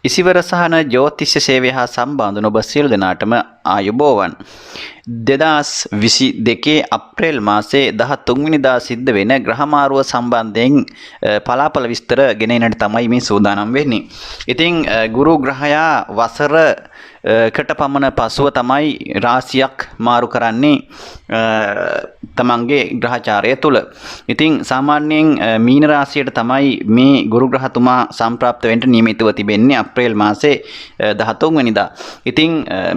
ඉසිවර සහන ජ්‍යෝතිෂ සේවය හා සම්බන්ධ ඔබ සියලු දෙනාටම ආයුබෝවන්. 2022 අප්‍රේල් මාසයේ 13 වෙනිදා සිද්ධ වෙන ග්‍රහමාරුව සම්බන්ධයෙන් පලාපල විස්තර ගෙනෙන්නට තමයි මේ සූදානම් වෙන්නේ. ඉතින් ගුරු ග්‍රහයා වසර කට පමණ පසුව තමයි රාශියක් මාරු කරන්නේ තමන්ගේ ග්‍රහචාරය තුල. ඉතින් සාමාන්‍යයෙන් මීන රාශියට තමයි මේ ගුරු ග්‍රහතුමා සම්ප්‍රාප්ත වෙන්න නියමිතව තිබෙන්නේ අප්‍රේල් මාසේ 13 වෙනිදා. ඉතින්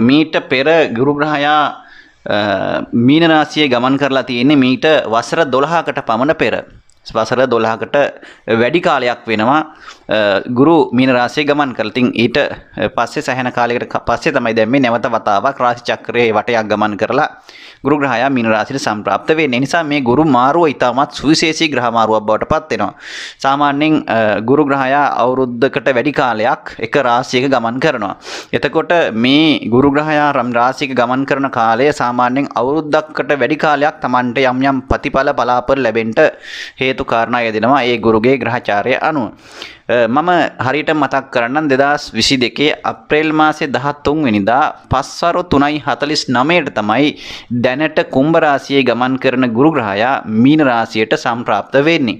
මීට පෙර ගුරු ග්‍රහයා මීන රාශියේ ගමන් කරලා තියෙන්නේ මීට වසර 12කට පමණ පෙර. වසර 12කට වැඩි කාලයක් වෙනවා ගුරු මීන රාශියේ ගමන් කරලා. ඉතින් ඊට පස්සේ සැහැණ කාලයකට පස්සේ තමයි දැන් මේ නැවත වතාවක් රාශි චක්‍රයේ වටයක් ගමන් කරලා ගුරු ග්‍රහයා මීන රාශියට සම්ප්‍රාප්ත වෙන්නේ. නිසා මේ ගුරු මාරුව ඉතාමත් සුවිශේෂී ග්‍රහ මාරුවක් බවට පත් වෙනවා. සාමාන්‍යයෙන් ගුරු ග්‍රහයා අවුරුද්දකට වැඩි කාලයක් එක රාශියක ගමන් කරනවා. එතකොට මේ ගුරු ග්‍රහයා රාශියක ගමන් කරන කාලය සාමාන්‍යයෙන් අවුරුද්දකට වැඩි කාලයක් Tamanට යම් යම් ප්‍රතිඵල බලාපොරොත්තු ලැබෙන්න හේතු කාරණා යෙදෙනවා ඒ ගුරුගේ ග්‍රහචාරය අනුව. මම හරියට මතක් කරන්නම් 2022 අප්‍රේල් මාසේ 13 වෙනිදා පස්වරු 3:49ට තමයි දැනට කුම්භ රාශියේ ගමන් කරන ගුරු ග්‍රහයා මීන රාශියට සම්ප්‍රාප්ත වෙන්නේ.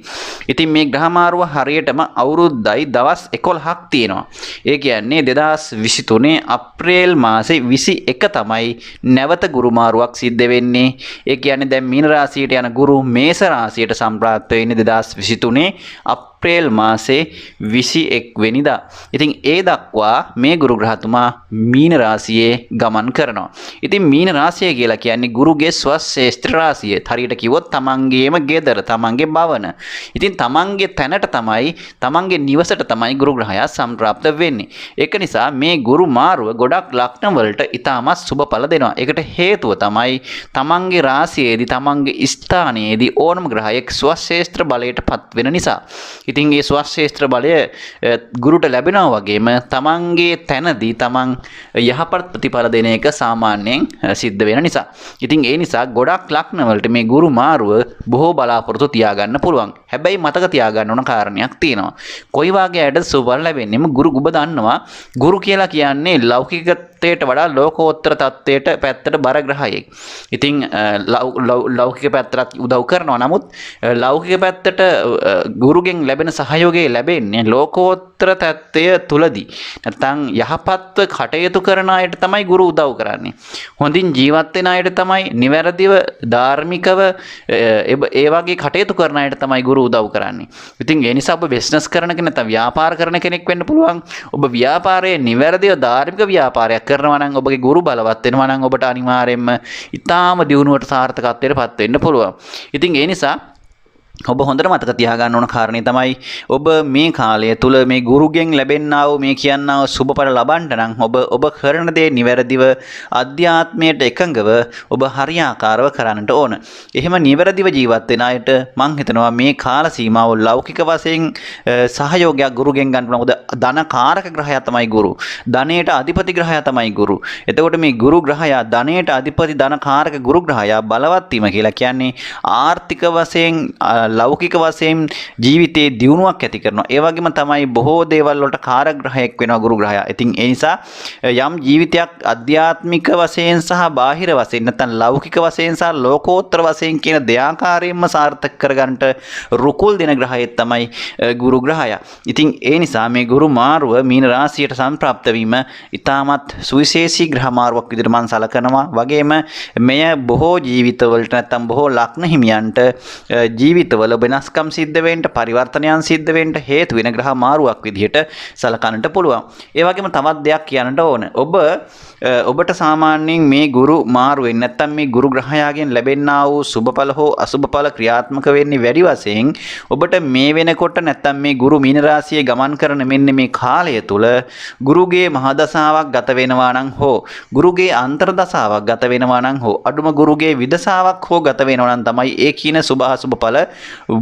ඉතින් මේ ග්‍රහ මාරුව හරියටම අවුරුද්දයි දවස් 11ක් තියෙනවා. ඒ කියන්නේ 2023 අප්‍රේල් මාසේ 21 තමයි නැවත ගුරු මාරුවක් සිද්ධ වෙන්නේ. ඒ කියන්නේ දැන් මීන රාශියට යන ගුරු මේෂ රාශියට සම්ප්‍රාප්ත වෙන්නේ 2023 අප්‍රේල් මාසේ 21 වෙනිදා. ඉතින් ඒ දක්වා මේ ගුරු ග්‍රහතුමා මීන රාශියේ ගමන් කරනවා. ඉතින් මීන රාශිය කියලා කියන්නේ ගුරුගේ ස්වශේෂ්ත්‍ර රාශිය. හරියට කිව්වොත් තමන්ගේම ගෙදර, තමන්ගේ භවන. ඉතින් තමන්ගේ තැනට තමයි, තමන්ගේ නිවසට තමයි ගුරු ග්‍රහයා සම්ප්‍රාප්ත වෙන්නේ. ඒක නිසා මේ ගුරු මාරුව ගොඩක් ලග්න වලට ඉතාමත් සුබඵල දෙනවා. ඒකට හේතුව තමයි තමන්ගේ රාශියේදී, තමන්ගේ ස්ථානයේදී ඕනම ග්‍රහයෙක් ස්වශේෂ්ත්‍ර බලයට පත් වෙන නිසා. ඉතින් මේ ස්වශේෂ්ත්‍ර බලය ගුරුට ලැබෙනවා වගේම තමන්ගේ තැනදී තමන් යහපත් ප්‍රතිඵල දෙන එක සාමාන්‍යයෙන් සිද්ධ වෙන නිසා. ඉතින් ඒ නිසා ගොඩක් ලග්න වලට මේ ගුරු මාරුව බොහෝ බලාපොරොත්තු තියාගන්න පුළුවන්. හැබැයි මතක තියාගන්න ඕන කාරණයක් තියෙනවා. කොයි වාගේ අයටද සුබඵල ලැබෙන්නේම ගුරු ඔබ දන්නවා. ගුරු කියලා කියන්නේ ලෞකිකත්වයට වඩා ලෝකෝත්තර තත්වයට පැත්තට බර ග්‍රහයෙක්. ඉතින් ලෞකික පැත්තට උදව් කරනවා. නමුත් ලෞකික පැත්තට ගුරුගෙන් ලැබෙන සහයෝගය ලැබෙන්නේ ලෝකෝත්තර තත්ත්වය තුලදී. නැත්නම් යහපත්ව කටයුතු කරන අයට තමයි ගුරු උදව් කරන්නේ. හොඳින් ජීවත් වෙන අයට තමයි, නිවැරදිව ධාර්මිකව ඒ වගේ කටයුතු කරන අයට තමයි ගුරු උදව් කරන්නේ. ඉතින් ඒ නිසා ඔබ බිස්නස් කරන කෙනෙක්, නැත්නම් ව්‍යාපාර කරන කෙනෙක් වෙන්න පුළුවන්. ඔබ ව්‍යාපාරයේ නිවැරදිව ධාර්මික ව්‍යාපාරයක් කරනවා නම්, ඔබගේ ගුරු බලවත් වෙනවා නම් ඔබට අනිවාර්යයෙන්ම ඊටාම දියුණුවට සාර්ථකත්වයට පත් වෙන්න පුළුවන්. ඉතින් ඒ නිසා ඔබ හොඳට මතක තියාගන්න ඕන කාරණේ තමයි ඔබ මේ කාලය තුල මේ ගුරුගෙන් ලැබෙන්නා වූ මේ කියන්නා වූ සුබඵල ලබන්න නම් ඔබ කරන දේ නිවැරදිව අධ්‍යාත්මයට එකඟව ඔබ හරියාකාරව කරන්නට ඕන. එහෙම නිවැරදිව ජීවත් වෙන අයට මං හිතනවා මේ කාල සීමාව ලෞකික වශයෙන් සහයෝගයක් ගුරුගෙන් ගන්න පුළුවන්. මොකද ධනකාරක ග්‍රහයා තමයි ගුරු. ධනයට අධිපති ග්‍රහයා තමයි ගුරු. එතකොට මේ ගුරු ග්‍රහයා ධනයට අධිපති ධනකාරක ගුරු ග්‍රහයා බලවත් වීම කියලා කියන්නේ ආර්ථික වශයෙන් ලෞකික වශයෙන් ජීවිතයේ දියුණුවක් ඇති කරනවා. ඒ වගේම තමයි බොහෝ දේවල් වලට කාරක ග්‍රහයක් වෙනවා ගුරු ග්‍රහයා. ඉතින් ඒ නිසා යම් ජීවිතයක් අධ්‍යාත්මික වශයෙන් සහ බාහිර වශයෙන් නැත්නම් ලෞකික වශයෙන් සහ ලෝකෝත්තර වශයෙන් කියන දෙආකාරයෙන්ම සාර්ථක කරගන්නට රුකුල් දෙන ග්‍රහයෙක් තමයි ගුරු ග්‍රහයා. ඉතින් ඒ නිසා මේ ගුරු මාරුව මීන රාශියට සම්ප්‍රාප්ත වීම ඉතාමත් සුවිශේෂී ග්‍රහ මාරුවක් විදිහට මම සලකනවා. වගේම මෙය බොහෝ ජීවිතවලට නැත්නම් බොහෝ ලග්න හිමියන්ට ජීවිතවල වෙනස්කම් සිද්ධ වෙන්න, පරිවර්තනයන් සිද්ධ වෙන්න හේතු වෙන ග්‍රහ මාරුවක් විදිහට සලකන්නට පුළුවන්. ඒ වගේම තවත් දෙයක් කියන්නට ඕන. ඔබට සාමාන්‍යයෙන් මේ ගුරු මාරුවෙන් නැත්නම් මේ ගුරු ග්‍රහයාගෙන් ලැබෙනා වූ සුබඵල හෝ අසුබඵල ක්‍රියාත්මක වෙන්නේ වැඩි වශයෙන් ඔබට මේ වෙනකොට නැත්නම් මේ ගුරු මීන රාශියේ ගමන් කරන මෙන්න මේ කාලය තුල ගුරුගේ මහදසාවක් ගත වෙනවා නම් හෝ ගුරුගේ අන්තර්දසාවක් ගත වෙනවා නම් හෝ අඩුම ගුරුගේ විදසාවක් හෝ ගත වෙනවා නම් තමයි ඒ කියන සුභ අසුබඵල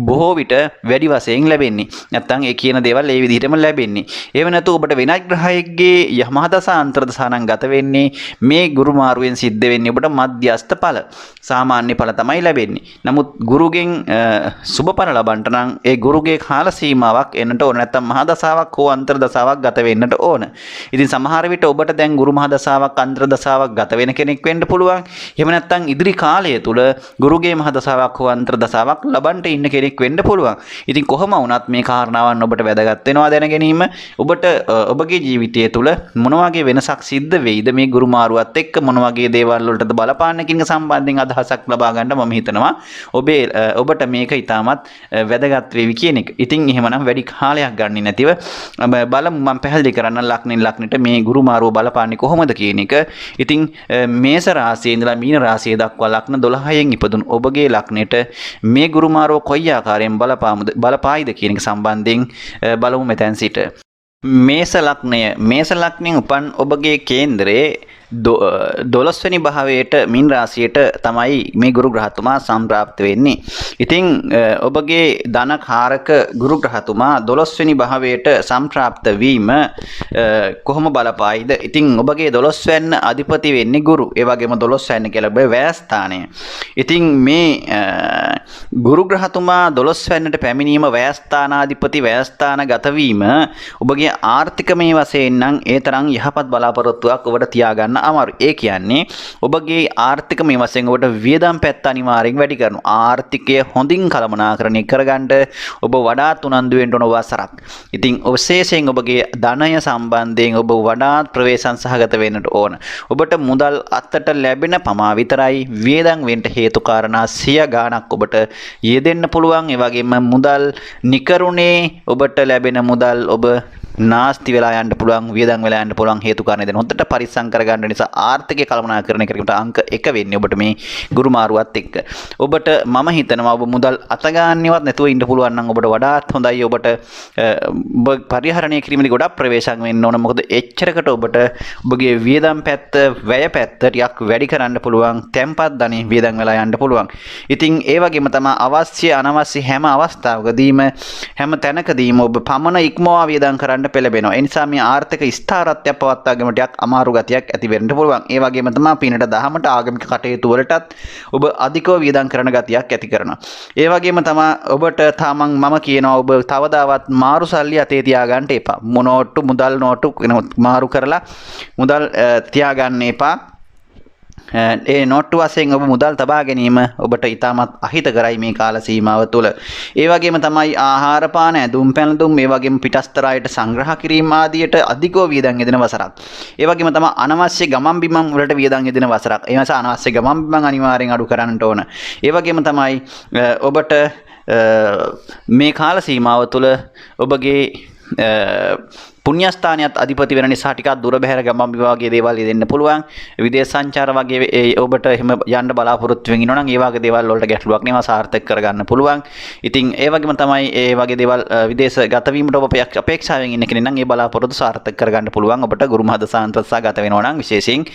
බොහෝ විට වැඩි වශයෙන් ලැබෙන්නේ. නැත්තම් ඒ කියන දේවල් ඒ විදිහටම ලැබෙන්නේ. එහෙම නැතු ඔබට වෙනත් ග්‍රහයෙක්ගේ යමහදස අන්තර්දශා නම් ගත වෙන්නේ මේ ගුරු මාරුවෙන් සිද්ධ වෙන්නේ ඔබට මධ්‍යස්ථ ඵල. සාමාන්‍ය ඵල තමයි ලැබෙන්නේ. නමුත් ගුරුගෙන් සුබ ඵල ලබන්නට නම් ඒ ගුරුගේ කාල සීමාවක් එන්නට ඕන. නැත්තම් මහදසාවක් හෝ අන්තර්දශාවක් ගත වෙන්නට ඕන. ඉතින් සමහර විට ඔබට දැන් ගුරු මහදසාවක් අන්තර්දශාවක් ගත වෙන කෙනෙක් වෙන්න පුළුවන්. එහෙම නැත්තම් ඉදිරි කාලය තුල ගුරුගේ මහදසාවක් හෝ අන්තර්දශාවක් ලබන්න ඉන්න කෙනෙක් වෙන්න පුළුවන්. ඉතින් කොහොම වුණත් මේ කාරණාවන් ඔබට වැදගත් වෙනවා දැන ගැනීම. ඔබට ඔබගේ ජීවිතය තුළ මොන වගේ වෙනසක් සිද්ධ වෙයිද මේ ගුරු මාරුවත් එක්ක මොන වගේ දේවල් වලටද බලපාන්නේ කියන සම්බන්ධයෙන් අදහසක් ලබා ගන්න මම හිතනවා ඔබට මේක ඉතාමත් වැදගත් වේවි කියන එක. ඉතින් එහෙමනම් වැඩි කාලයක් ගන්නේ නැතිව බලමු මම පැහැදිලි කරන්න ලග්නෙන් ලග්නෙට මේ ගුරු මාරුව බලපාන්නේ කොහොමද කියන එක. ඉතින් මේෂ රාශියේ ඉඳලා මීන රාශිය දක්වා ලග්න 12න් ඉපදුණු ඔබගේ ලග්නෙට මේ ගුරු මාරුව කොයි ආකාරයෙන් බලපායිද කියන එක සම්බන්ධයෙන් බලමු මෙතෙන් සිට. මේෂ ලග්නයෙන් උපන් ඔබගේ කේන්දරේ 12 වෙනි භාවයට මින් රාශියට තමයි මේ ගුරු ග්‍රහතුමා සම්ප්‍රාප්ත වෙන්නේ. ඉතින් ඔබගේ ධන කාරක ගුරු ග්‍රහතුමා 12 වෙනි භාවයට සම්ප්‍රාප්ත වීම කොහොම බලපායිද? ඉතින් ඔබගේ 12 වෙනි අධිපති වෙන්නේ ගුරු. ඒ වගේම 12 වෙනි කියලා ඔබේ වැය ස්ථානය. ඉතින් මේ ගුරු ග්‍රහතුමා 12 වෙනිට පැමිණීම වැය ස්ථානාධිපති වැය ස්ථාන ගත වීම ඔබගේ ආර්ථිකමය වශයෙන් නම් ඒ තරම් යහපත් බලාපොරොත්තුවක් ඔබට තියාගන්න අමාරු. ඒ කියන්නේ ඔබගේ ආර්ථිකමය වශයෙන් ඔබට වියදම් පැත්ත අනිවාර්යෙන් වැඩි කරනවා. ආර්ථිකය හොඳින් කළමනාකරණය කරගන්න ඔබ වඩාත් උනන්දු වෙන්න ඕන වසරක්. ඉතින් විශේෂයෙන් ඔබගේ ධනය සම්බන්ධයෙන් ඔබ වඩාත් ප්‍රවේශම් සහගත වෙන්නට ඕන. ඔබට මුදල් අත්තට ලැබෙන පමා විතරයි වියදම් වෙන්න හේතු කාරණා 100 ගාණක් ඔබට යෙදෙන්න පුළුවන්. ඒ වගේම මුදල් නිකරුණේ ඔබට ලැබෙන මුදල් ඔබ නාස්ති වෙලා යන්න පුළුවන් වියදම් වෙලා යන්න පුළුවන් හේතු කාරණේ දැන් හොඳට පරිස්සම් කරගන්න නිසා ආර්ථිකය කළමනාකරණය කිරීමට අංක 1 වෙන්නේ ඔබට මේ ගුරු මාරුවත් එක්ක. ඔබට මම හිතනවා ඔබ මුදල් අත ගන්නවත් නැතුව ඉන්න පුළුවන් නම් ඔබට වඩාත් හොඳයි. ඔබට ඔබ පරිහරණය කිරීමේදී ගොඩක් ප්‍රවේශම් වෙන්න ඕන. මොකද එච්චරකට ඔබට ඔබගේ වියදම් පැත්ත වැය පැත්ත ටිකක් වැඩි කරන්න පුළුවන්. තැම්පත් ධනෙ වියදම් වෙලා යන්න පුළුවන්. ඉතින් ඒ වගේම තමයි අවශ්‍ය අනවශ්‍ය හැම අවස්ථාවකදීම හැම තැනකදීම ඔබ පමණ ඉක්මවා වියදම් කරන්න පෙළඹෙනවා. ඒ නිසා මේ ආර්ථික ස්ථාරත්වය පවත්වා ගැනීමට ටිකක් අමාරු ගතියක් ඇති වෙන්න පුළුවන්. ඒ වගේම තමයි පිනට දහමට ආගමික කටයුතු වලටත් ඔබ අධිකව වියදම් කරන ගතියක් ඇති කරනවා. ඒ වගේම තමයි ඔබට මම කියනවා ඔබ තවදාවත් මාරු සල්ලි අතේ තියාගන්න එපා. මුදල් නෝට්ටු මාරු කරලා මුදල් තියාගන්න එපා. ඒ නෝට්ටු වශයෙන් ඔබ මුදල් තබා ගැනීම ඔබට ඉතාමත් අහිතකරයි මේ කාල සීමාව තුළ. ඒ වගේම තමයි ආහාර පාන ඇඳුම් පැළඳුම් ඒ වගේම පිටස්තර අයට සංග්‍රහ කිරීම ආදියට අධිකව වියදම් යෙදෙන වසරක්. ඒ වගේම තමයි අනවශ්‍ය ගමන් බිමන් වලට වියදම් යෙදෙන වසරක්. ඒ නිසා අනවශ්‍ය ගමන් බිමන් අනිවාර්යෙන් අඩු කරන්නට ඕන. ඒ වගේම තමයි ඔබට මේ කාල සීමාව තුළ ඔබගේ පුණ්‍යස්ථානයත් අධිපති වෙන නිසා ටිකක් දුර බැහැර ගමන් විවාගයේ දේවල් දෙන්න පුළුවන්. විදේශ සංචාර වගේ ඔබට එහෙම යන්න බලාපොරොත්තු වෙන ඉන්නවා නම් ඒ වගේ දේවල් වලට ගැටලුවක් නෙවෙයි සාර්ථක කරගන්න පුළුවන්. ඉතින් ඒ වගේම තමයි ඒ වගේ දේවල් විදේශ ගත වීමට ඔබ අපේක්ෂාවෙන් ඉන්න කෙනෙක් නම් ඒ බලාපොරොත්තු සාර්ථක කරගන්න පුළුවන්. ඔබට ගුරු මහදසාන්තසා ගත වෙනවා නම් විශේෂයෙන්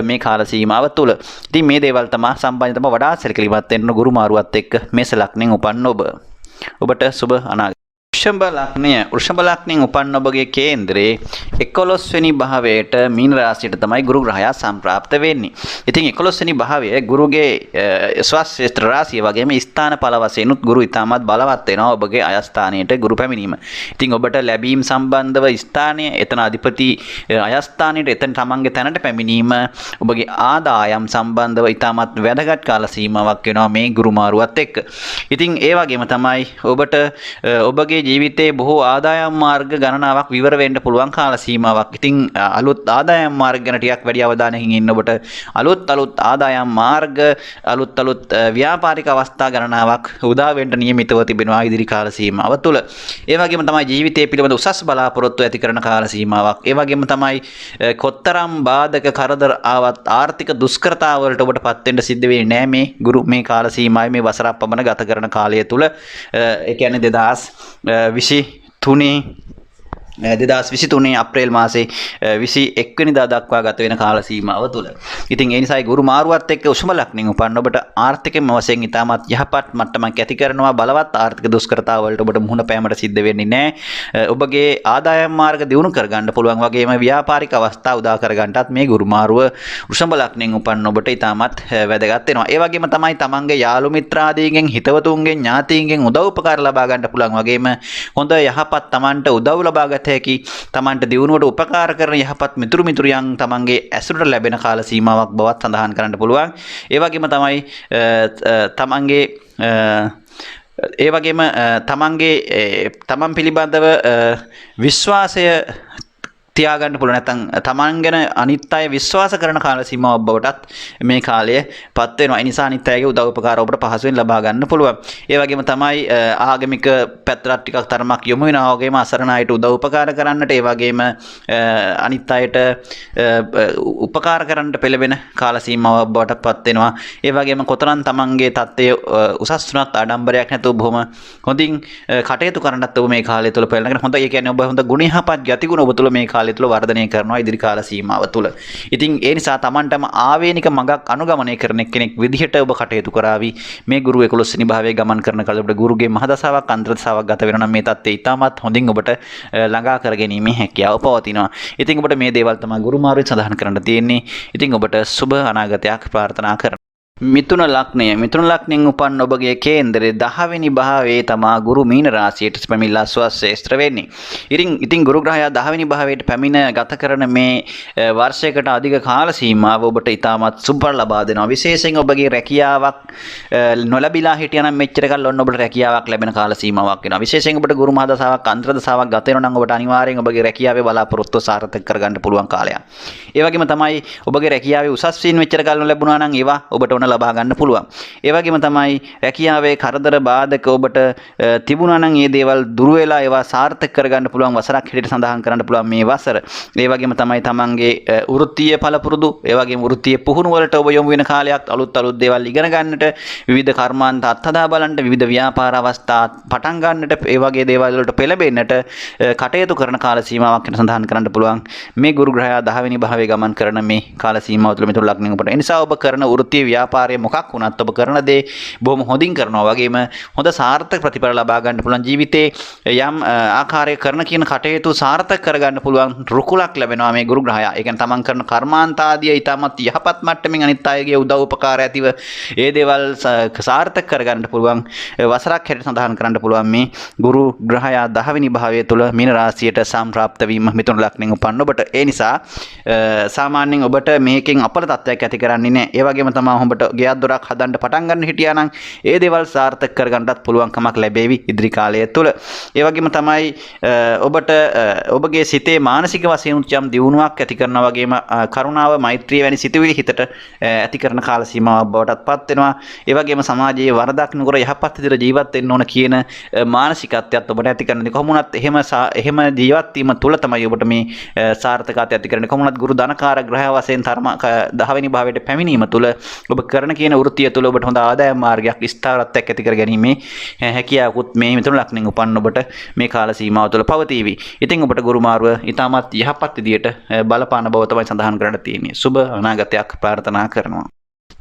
මේ කාල සීමාව තුළ. ඉතින් මේ දේවල් තමයි සම්බන්ධ තමයි වඩාත් සැලකිලිමත් වෙන්න ගුරු මාරුවත් එක්ක මේස ලග්නෙන් උපන්න ඔබට සුබ අනාගතයක්. වෘෂභ ලග්නයෙන් උපන් ඔබගේ කේන්දරේ 11 වෙනි භාවයට මීන රාශියට තමයි ගුරු ග්‍රහයා සම්ප්‍රාප්ත වෙන්නේ. ඉතින් 11 වෙනි භාවය ගුරුගේ ස්වශ්‍රේෂ්ඨ රාශිය වගේම ස්ථාන ඵල වශයෙන් උත් ගුරු ඉතාමත් බලවත් වෙනවා ඔබගේ අයස්ථානයට ගුරු පැමිණීම. ඉතින් ඔබට ලැබීම් සම්බන්ධව ස්ථානය එතන අධිපති අයස්ථානයට එතන තමන්ගේ තැනට පැමිණීම ඔබගේ ආදායම් සම්බන්ධව ඉතාමත් වැදගත් කාල සීමාවක් වෙනවා මේ ගුරු මාරුවත් එක්ක. ඉතින් ඒ වගේම තමයි ඔබට ඔබගේ ජීවිතයේ බොහෝ ආදායම් මාර්ග ගණනාවක් විවර වෙන්න පුළුවන් කාල සීමාවක්. ඉතින් අලුත් ආදායම් මාර්ග ගැන ටිකක් වැඩි අවධානයකින් ඉන්න ඔබට අලුත් ආදායම් මාර්ග අලුත් ව්‍යාපාරික අවස්ථා ගණනාවක් උදා වෙන්න නියමිතව තිබෙනවා ඉදිරි කාල සීමාව තුළ. ඒ වගේම තමයි ජීවිතයේ පිළිබඳ උසස් බලාපොරොත්තු ඇති කරන කාල සීමාවක්. ඒ වගේම තමයි කොතරම් බාධක කරදර ආවත් ආර්ථික දුෂ්කරතා වලට ඔබට පත් වෙන්න සිද්ධ වෙන්නේ නැහැ මේ ගුරු මේ කාල සීමාවේ මේ වසරක් පමණ ගත කරන කාලය තුළ. ඒ කියන්නේ 2023 2023 අප්‍රේල් මාසේ 21 වෙනිදා දක්වා ගත වෙන කාල සීමාව තුළ. ඉතින් ඒ නිසායි ගුරු මාරුවත් එක්ක උෂ්ම ලග්නෙන් උපන්න ඔබට ආර්ථිකම වශයෙන් ඉතාමත් යහපත් මට්ටමක් ඇති කරනවා. බලවත් ආර්ථික දුෂ්කරතා වලට ඔබට මුහුණ පෑමට සිද්ධ වෙන්නේ නැහැ. ඔබගේ ආදායම් මාර්ග දියුණු කරගන්න පුළුවන් වගේම ව්‍යාපාරික අවස්ථා උදා කරගන්නටත් මේ ගුරු මාරුව වෘෂභ ලග්නෙන් උපන්න ඔබට ඉතාමත් වැදගත් වෙනවා. ඒ වගේම තමයි තමන්ගේ යාළු මිත්‍රාදීන්ගෙන් හිතවතුන්ගෙන් ඥාතීන්ගෙන් උදව් උපකාර ලබා ගන්න පුළුවන් වගේම හොඳ යහපත් තමන්ට උදව් ලබා ගත හැකි තමන්ට දියුණුවට උපකාර කරන යහපත් මිතුරු මිතුරියන් තමන්ගේ ඇසුරට ලැබෙන කාල සීමාවක් බවත් සඳහන් කරන්න පුළුවන්. ඒ වගේම තමයි තමන්ගේ ඒ වගේම තමන් පිළිබඳව විශ්වාසය තියාගන්න පුළුවන්. නැත්නම් තමන් ගැන අනිත් අය විශ්වාස කරන කාල සීමාවක් බවටත් මේ කාලය පත් වෙනවා. ඒ නිසා අනිත් අයගේ උදව් උපකාර ඔබට පහසුවෙන් ලබා ගන්න පුළුවන්. ඒ වගේම තමයි ආගමික පැත්තට ටිකක් තරමක් යොමු වෙනවා. වගේම අසරණ අයට උදව් උපකාර කරන්නට, ඒ වගේම අනිත් අයට උපකාර කරන්නට පෙළඹෙන කාල සීමාවක් බවට පත් වෙනවා. ඒ වගේම කොතරම් තමන්ගේ තත්ත්වය උසස් වුණත් ආඩම්බරයක් නැතුව බොහොම හොඳින් කටයුතු කරන්නත් ඔබ මේ කාලය තුළ පෙළගෙන හොඳ ඒ කියන්නේ ඔබ හොඳ ගුණ යහපත් ගතිගුණ ඔබ තුළ මේ කාලය තුළ වර්ධනය කරනවා ඉදිරි කාල සීමාව තුළ. ඉතින් ඒ නිසා තමන්ටම ආවේනික මඟක් අනුගමනය කරන කෙනෙක් විදිහට ඔබ කටයුතු කරાવી. මේ ගුරු 11 වෙනි භාවයේ ගමන් කරන කල ඔබට ගුරුගේ මහදසාවක් අන්තර්දසාවක් ගත වෙනවා නම් මේ தත්ත්වය ඉතාමත් හොඳින් ඔබට ළඟා කර ගැනීමේ හැකියාව පවතිනවා. ඉතින් ඔබට මේ දේවල් තමයි ගුරු මාරුවේ සඳහන් කරන්න තියෙන්නේ. ඉතින් ඔබට සුබ අනාගතයක් ප්‍රාර්ථනා කරනවා. මිථුන ලග්නයෙන් උපන් ඔබගේ කේන්දරේ 10 වෙනි භාවයේ තමා ගුරු මීන රාශියට පැමිණලා ස්වශ්‍රේෂ්ඨ වෙන්නේ. ඉතින් ගුරු ග්‍රහයා 10 වෙනි භාවයට පැමිණ ගත කරන මේ වර්ෂයකට අධික කාල සීමාව ඔබට ඉතාමත් සුබ ලබා දෙනවා. විශේෂයෙන් ඔබගේ රැකියාවක් නොලැබිලා හිටියනම් මෙච්චර කල් ඔන්න ඔබට රැකියාවක් ලැබෙන කාල සීමාවක් වෙනවා. විශේෂයෙන් ඔබට ගුරු මහදසාවක් අන්තර්දසාවක් ගත වෙනවා නම් ඔබට අනිවාර්යෙන් ඔබගේ රැකියාවේ බලාපොරොත්තුව සාර්ථක කරගන්න පුළුවන් කාලයක්. ඒ වගේම තමයි ඔබගේ රැකියාවේ උසස් වීම මෙච්චර කල් නොලැබුණා නම් ඒවා ඔබට ලබා ගන්න පුළුවන්. ඒ වගේම තමයි රැකියාවේ කරදර බාධක ඔබට තිබුණා නම් මේ දේවල් දුර වෙලා ඒවා සාර්ථක කරගන්න පුළුවන් වසරක් හැටියට සඳහන් කරන්න පුළුවන් මේ වසර. ඒ වගේම තමයි තමන්ගේ වෘත්තීය පළපුරුදු, ඒ වගේම වෘත්තීය පුහුණු වලට ඔබ යොමු වෙන කාලයක්. අලුත් දේවල් ඉගෙන ගන්නට, විවිධ කර්මාන්ත අත්හදා බලන්නට, විවිධ ව්‍යාපාර අවස්ථා පටන් ගන්නට, ඒ වගේ දේවල් වලට පෙළඹෙන්නට කටයුතු කරන කාල සීමාවක් ගැන සඳහන් කරන්න පුළුවන්. මේ ගුරු ග්‍රහයා 10 වෙනි භාවයේ ගමන් කරන මේ කාල සීමාව තුළ මිතුරු ලග්නෙක උපන්න. ඒ නිසා ඔබ කරන වෘත්තීය ව්‍යාපාරයේ මොකක් වුණත් ඔබ කරන දේ බොහොම හොඳින් කරනවා වගේම හොඳ සාර්ථක ප්‍රතිඵල ලබා ගන්න පුළුවන්. ජීවිතේ යම් ආකාරයක කරන කියන කටයුතු සාර්ථක කරගන්න පුළුවන් රුකුලක් ලැබෙනවා මේ ගුරු ග්‍රහයා. ඒ කියන්නේ තමන් කරන කර්මාන්ත ආදිය ඊටමත් යහපත් මට්ටමින් අනිත් අයගේ උදව් උපකාර ඇතිව ඒ දේවල් සාර්ථක කරගන්න පුළුවන් වසරක් හැටියට සඳහන් කරන්න පුළුවන් මේ ගුරු ග්‍රහයා 10 වෙනි භාවය තුළ මීන රාශියට සම්ප්‍රාප්ත වීම මිථුන ලග්නෙන් උපන්න ඔබට. ඒ නිසා සාමාන්‍යයෙන් ඔබට මේකෙන් අපල තත්ත්වයක් ඇති කරන්නේ නැහැ. ඒ වගේම තමයි ඔබට ගෙයක් දොරක් හදන්න පටන් ගන්න හිටියා නම් ඒ දේවල් සාර්ථක කරගන්නත් පුළුවන්කමක් ලැබෙවි ඉදිරි කාලය තුළ. ඒ වගේම තමයි ඔබට ඔබගේ සිතේ මානසික වශයෙන් උච්චම් දියුණුවක් ඇති කරනවා වගේම කරුණාව, මෛත්‍රිය වැනි සිතුවිලි හිතට ඇති කරන කාල සීමාවක් බවටත් පත් වෙනවා. ඒ වගේම සමාජයේ වරදක් නොකර යහපත් විදිහට ජීවත් වෙන්න ඕන කියන මානසිකත්වයක් ඔබට ඇති කරන්නේ. කොහොමුණත් එහෙම ජීවත් වීම තුළ තමයි ඔබට මේ සාර්ථකත්වය ඇති කරන්නේ. කොහොමුණත් ගුරු ධනකාර ග්‍රහය වශයෙන් 10 වෙනි භාවයට පැමිණීම තුළ ඔබ කරන කියන වෘත්තිය තුළ ඔබට හොඳ ආදායම් මාර්ගයක් ස්ථාවරත්වයක් ඇති කර ගැනීමේ හැකියාවකුත් මේ මිථුන ලග්නෙන් උපන්න ඔබට මේ කාල සීමාව තුළ පවතීවි. ඉතින් ඔබට ගුරු මාරුව ඉතාමත් යහපත් විදියට බලපාන බව තමයි සඳහන් කරන්න තියෙන්නේ. සුබ අනාගතයක් ප්‍රාර්ථනා කරනවා.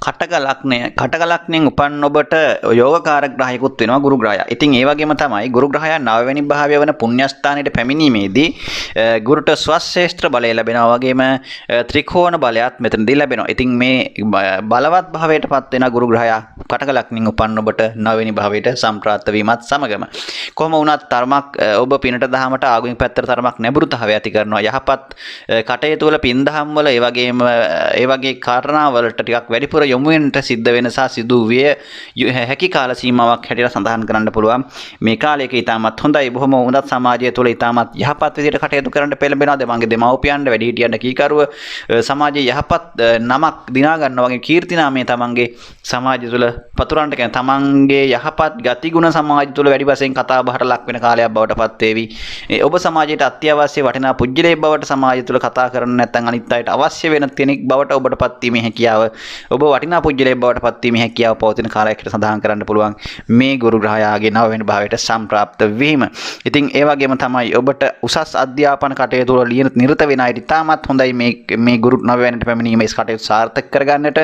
කටක ලග්නෙන් උපන් ඔබට යෝගකාරක ග්‍රහයකුත් වෙනවා ගුරු ග්‍රහයා. ඉතින් ඒ වගේම තමයි ගුරු ග්‍රහයා 9 වෙනි භාවය වන පුණ්‍යස්ථානයට පැමිණීමේදී ගුරුට ස්වශ්‍රේෂ්ඨ බලය ලැබෙනවා වගේම ත්‍රිකෝණ බලයත් මෙතනදී ලැබෙනවා. ඉතින් මේ බලවත් භාවයට පත් වෙන ගුරු ග්‍රහයා කටක ලග්නෙන් උපන් ඔබට 9 වෙනි භාවයට සම්ප්‍රාප්ත වීමත් සමගම කොහොම වුණත් තරමක් ඔබ පිනට දහමට ආගමික පැත්තට තරමක් නැඹුරුතාවය ඇති කරනවා. යහපත් කටයුතු වල පින්දහම් වල ඒ වගේ කාරණා වලට ටිකක් වැඩිපුර යොමු වෙන්නට සිද්ධ වෙන සහ සිදු විය හැකි කාල සීමාවක් හැටියට සඳහන් කරන්න පුළුවන්. මේ කාලයක ඊටමත් හොඳයි. බොහොම හොඳත් සමාජය තුළ ඊටමත් යහපත් විදිහට කටයුතු කරන්න පෙළඹෙනවා. දෙමන්ගේ දෙමව්පියන්ට වැඩිහිටියන්ට කීකරුව සමාජයේ යහපත් නමක් දිනා ගන්නවා වගේ කීර්ති නාමය තමන්ගේ සමාජය තුළ පතුරවන්නට කියන තමන්ගේ යහපත් ගතිගුණ සමාජය තුළ වැඩි වශයෙන් කතා බහට ලක් වෙන කාලයක් බවට පත් වේවි. ඔබ සමාජයට අත්‍යවශ්‍ය වටිනා පුජ්‍යලයක් බවට සමාජය තුළ කතා කරන්න නැත්නම් අනිත් අයට අවශ්‍ය වෙන කෙනෙක් බවට ඔබට පත් වීමේ හැකියාව ඔබ වටිනා පුජ්‍යලේ බවට පත්වීමේ හැකියාව පවතින කාලයකට සඳහන් කරන්න පුළුවන් මේ ගුරු ග්‍රහයාගේ නවවෙනි භාවයට සම්ප්‍රාප්ත වීම. ඉතින් ඒ වගේම තමයි ඔබට උසස් අධ්‍යාපන කටයුතු වල නිරත වෙන අයට ඉතාමත් හොඳයි මේ ගුරු නවවෙනිට පැමිණීම ඒ කටයුතු සාර්ථක කරගන්නට.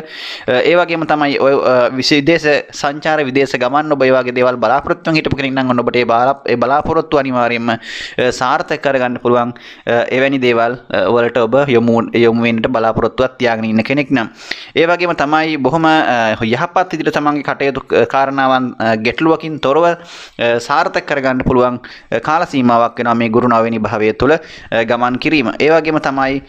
ඒ වගේම තමයි ඔය විදේශ සංචාර විදේශ ගමන් ඔබ ඒ වගේ දේවල් බලාපොරොත්තු හිටපු කෙනෙක් නම් ඔන්න ඔබට ඒ බලාපොරොත්තු අනිවාර්යයෙන්ම සාර්ථක කරගන්න පුළුවන් එවැනි දේවල් වලට ඔබ යොමු වෙන්නට බලාපොරොත්තුවක් තියාගෙන ඉන්න කෙනෙක් නම්. ඒ වගේම තමයි බොහොම යහපත් විදිහට තමන්ගේ කටයුතු කාරණාවන් ගැටලුවකින් තොරව සාර්ථක කරගන්න පුළුවන් කාල සීමාවක් වෙනවා මේ ගුරු නවවෙනි භාවය තුළ ගමන් කිරීම. ඒ වගේම තමයි